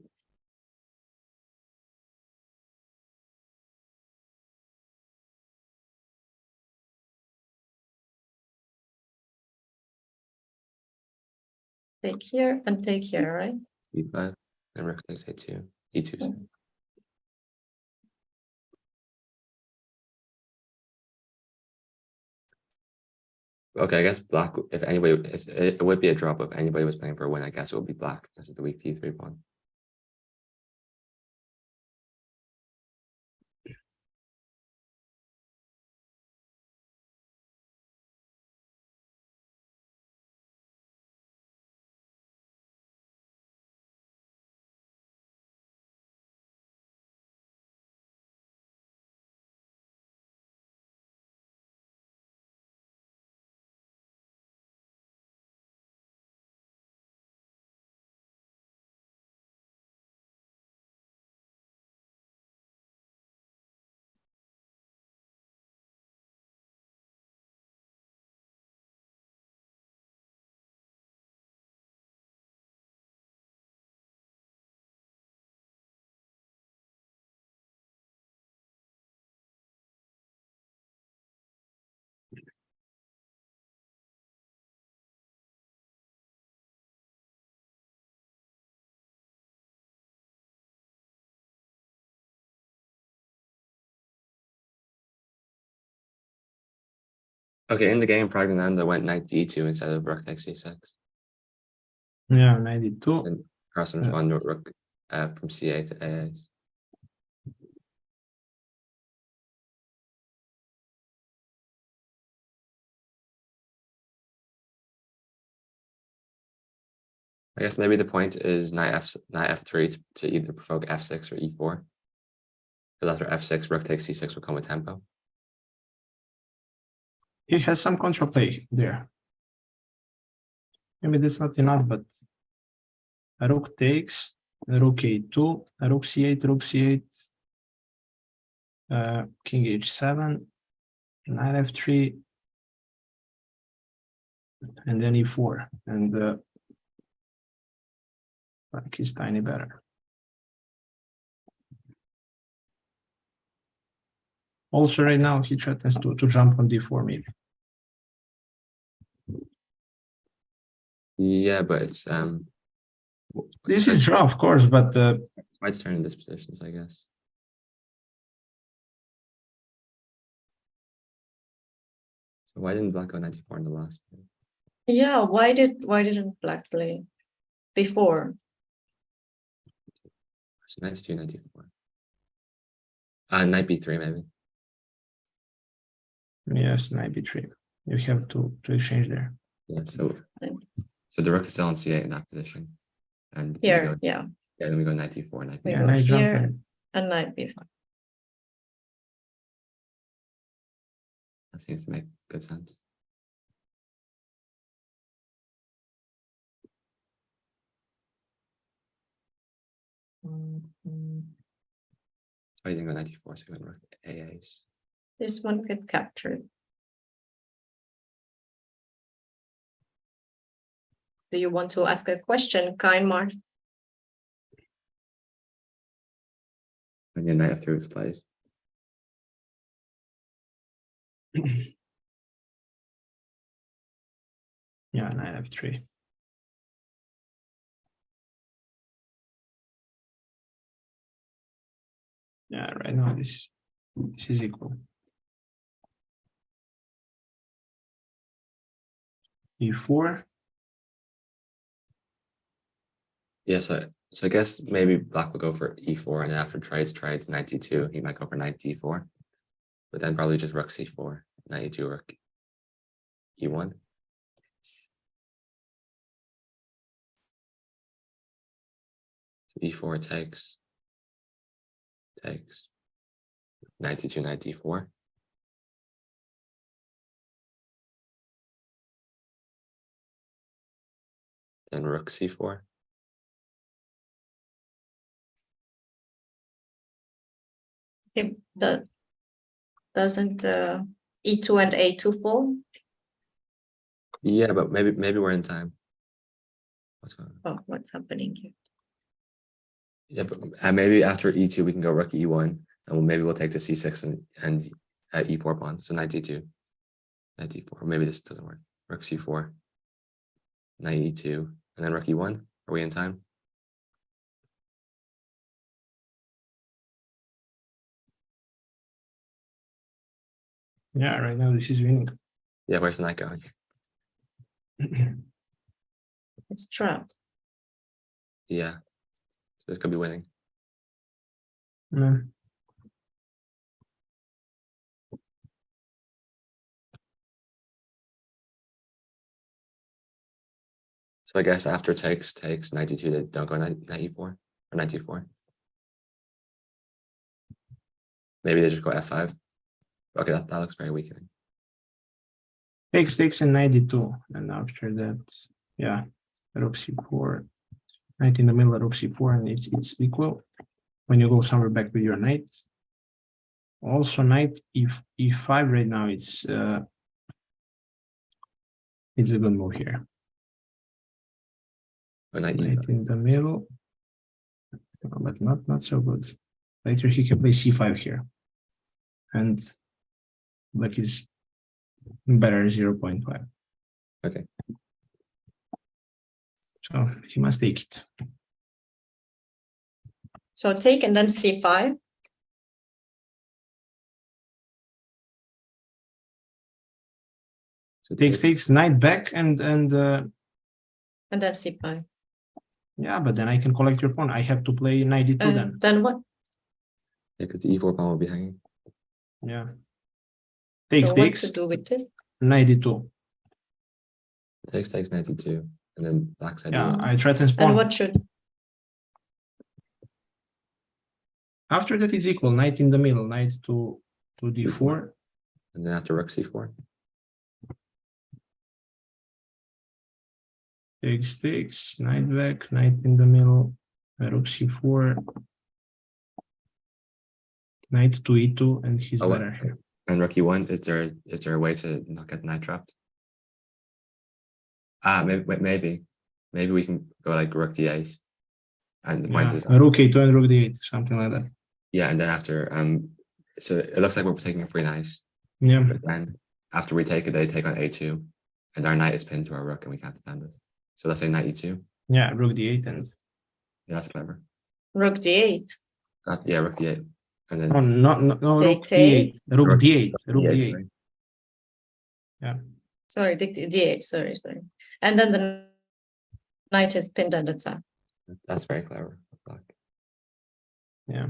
Speaker 3: Take here and take here, right?
Speaker 1: E5, and rook takes A2, E2. Sorry. Okay, I guess black, if anybody, it would be a drop if anybody was playing for a win. I guess it would be black. This is the weak T3 pawn. Okay, in the game, Praggnanandhaa went knight D2 instead of rook takes C6.
Speaker 2: Yeah, 92.
Speaker 1: And Carlsen responded with rook from C8 to A8. I guess maybe the point is knight F3 to either provoke F6 or E4. Because after F6, rook takes C6 will come with tempo.
Speaker 2: He has some counterplay there. Maybe that's not enough, but a rook takes, a rook A2, a rook C8, rook C8, king H7, knight F3, and then E4, and black is tiny better. Also, right now he threatens to jump on D4 maybe.
Speaker 1: Yeah, but it's
Speaker 2: This is draw, of course, but
Speaker 1: it's white's turn in this position, so I guess. So why didn't black go 94 in the last play?
Speaker 3: Yeah, why didn't black play before?
Speaker 1: So 92, 94. Knight B3 maybe.
Speaker 2: yes, knight B3. You have to exchange there.
Speaker 1: Yeah, so the rook is still on C8 in that position. And
Speaker 3: Here,
Speaker 1: we go,
Speaker 3: yeah.
Speaker 1: Yeah, then we go 94, knight
Speaker 3: We
Speaker 2: Yeah,
Speaker 3: go
Speaker 2: knight jump
Speaker 3: here
Speaker 2: and
Speaker 3: and knight B5.
Speaker 1: That seems to make good sense. Oh, you didn't go 94, so we went rook A8.
Speaker 3: This one could capture. Do you want to ask a question, Kainmar?
Speaker 1: And then knight F3 was played.
Speaker 2: yeah, knight F3. Yeah, right now this is equal. E4.
Speaker 1: Yeah, so I guess maybe black will go for E4, and then after trades 92, he might go for knight D4. But then probably just rook C4, knight E2, rook E1. So E4 takes 92, knight D4. Then rook C4.
Speaker 3: Okay, doesn't E2 and A2 fall?
Speaker 1: Yeah, but maybe we're in time. What's going on?
Speaker 3: Oh, what's happening here?
Speaker 1: Yeah, but maybe after e2 we can go rook e1, and maybe we'll take to c6 and e4 pawn. So knight d2, knight d4. Maybe this doesn't work. Rook c4, knight e2, and then rook e1. Are we in time?
Speaker 2: Yeah, right now this is winning.
Speaker 1: Yeah, where's the knight going?
Speaker 3: It's trapped.
Speaker 1: Yeah, so this could be winning.
Speaker 2: No.
Speaker 1: So I guess after takes 92, they don't go knight e4 or knight d4. Maybe they just go f5. Okay, that looks very weakening.
Speaker 2: Takes and 92, and after that, yeah, rook c4, knight in the middle, rook c4, and it's equal. When you go somewhere back with your knight. Also, knight e5 right now. It's a good move here.
Speaker 1: Knight
Speaker 2: Knight in the middle, but not so good. Later he can play c5 here, and black is better 0.5.
Speaker 1: Okay.
Speaker 2: So he must take it.
Speaker 3: So take and then c5.
Speaker 1: So
Speaker 2: Takes knight back and
Speaker 3: And then c5.
Speaker 2: yeah, but then I can collect your pawn. I have to play knight d2 then.
Speaker 3: Then what?
Speaker 1: Yeah, because the e4 pawn will be hanging.
Speaker 2: Yeah.
Speaker 3: So what to do with this?
Speaker 2: Knight d2.
Speaker 1: Takes knight d2, and then black side.
Speaker 2: Yeah,
Speaker 1: E1.
Speaker 2: I threaten pawn.
Speaker 3: And what should?
Speaker 2: After that is equal. Knight in the middle. Knight to d4.
Speaker 1: And then after rook c4.
Speaker 2: Takes, knight back, knight in the middle, rook c4, knight to e2, and he's better here.
Speaker 1: And rook e1, is there a way to not get knight trapped? Maybe we can go like rook d8, and the point is
Speaker 2: rook a2 and rook d8, something like that.
Speaker 1: Yeah, and then after so it looks like we're taking a free knight.
Speaker 2: Yeah.
Speaker 1: But then after we take it, they take on a2, and our knight is pinned to our rook, and we can't defend it. So let's say knight e2.
Speaker 2: Yeah, rook d8 and.
Speaker 1: Yeah, that's clever.
Speaker 3: Rook d8.
Speaker 1: Yeah, rook d8, and then.
Speaker 2: Oh, no, rook d8. Rook d8. Rook d8.
Speaker 1: Sorry.
Speaker 2: Yeah.
Speaker 3: Sorry, d8. Sorry. And then the knight is pinned at the top.
Speaker 1: That's very clever.
Speaker 2: Yeah.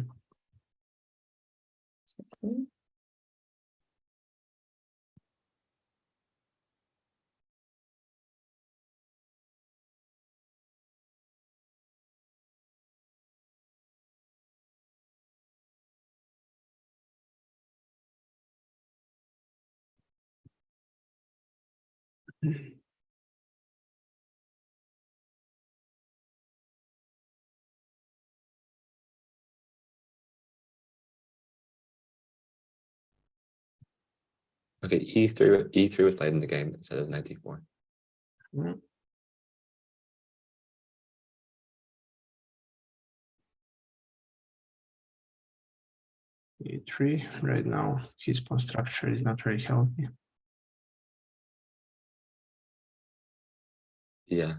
Speaker 1: Okay, e3 was played in the game instead of knight d4.
Speaker 2: e3 right now. His pawn structure is not very healthy.
Speaker 1: Yeah.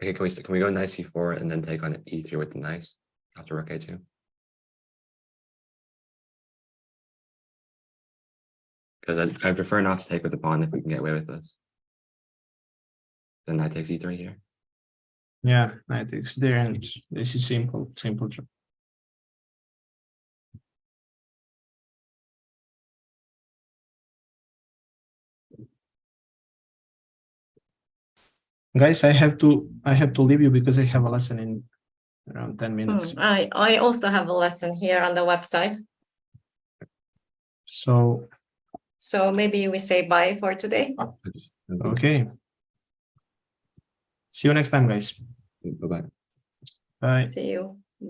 Speaker 1: Okay, can we go knight c4 and then take on e3 with the knight after rook a2? Because I prefer not to take with the pawn if we can get away with this. Then knight takes e3 here.
Speaker 2: Yeah, knight takes there, and this is simple job. Guys, I have to leave you because I have a lesson in around 10 minutes.
Speaker 3: I also have a lesson here on the website.
Speaker 2: So
Speaker 3: maybe we say bye for today.
Speaker 2: Okay. See you next time, guys.
Speaker 1: Bye-bye.
Speaker 2: Bye.
Speaker 3: See you.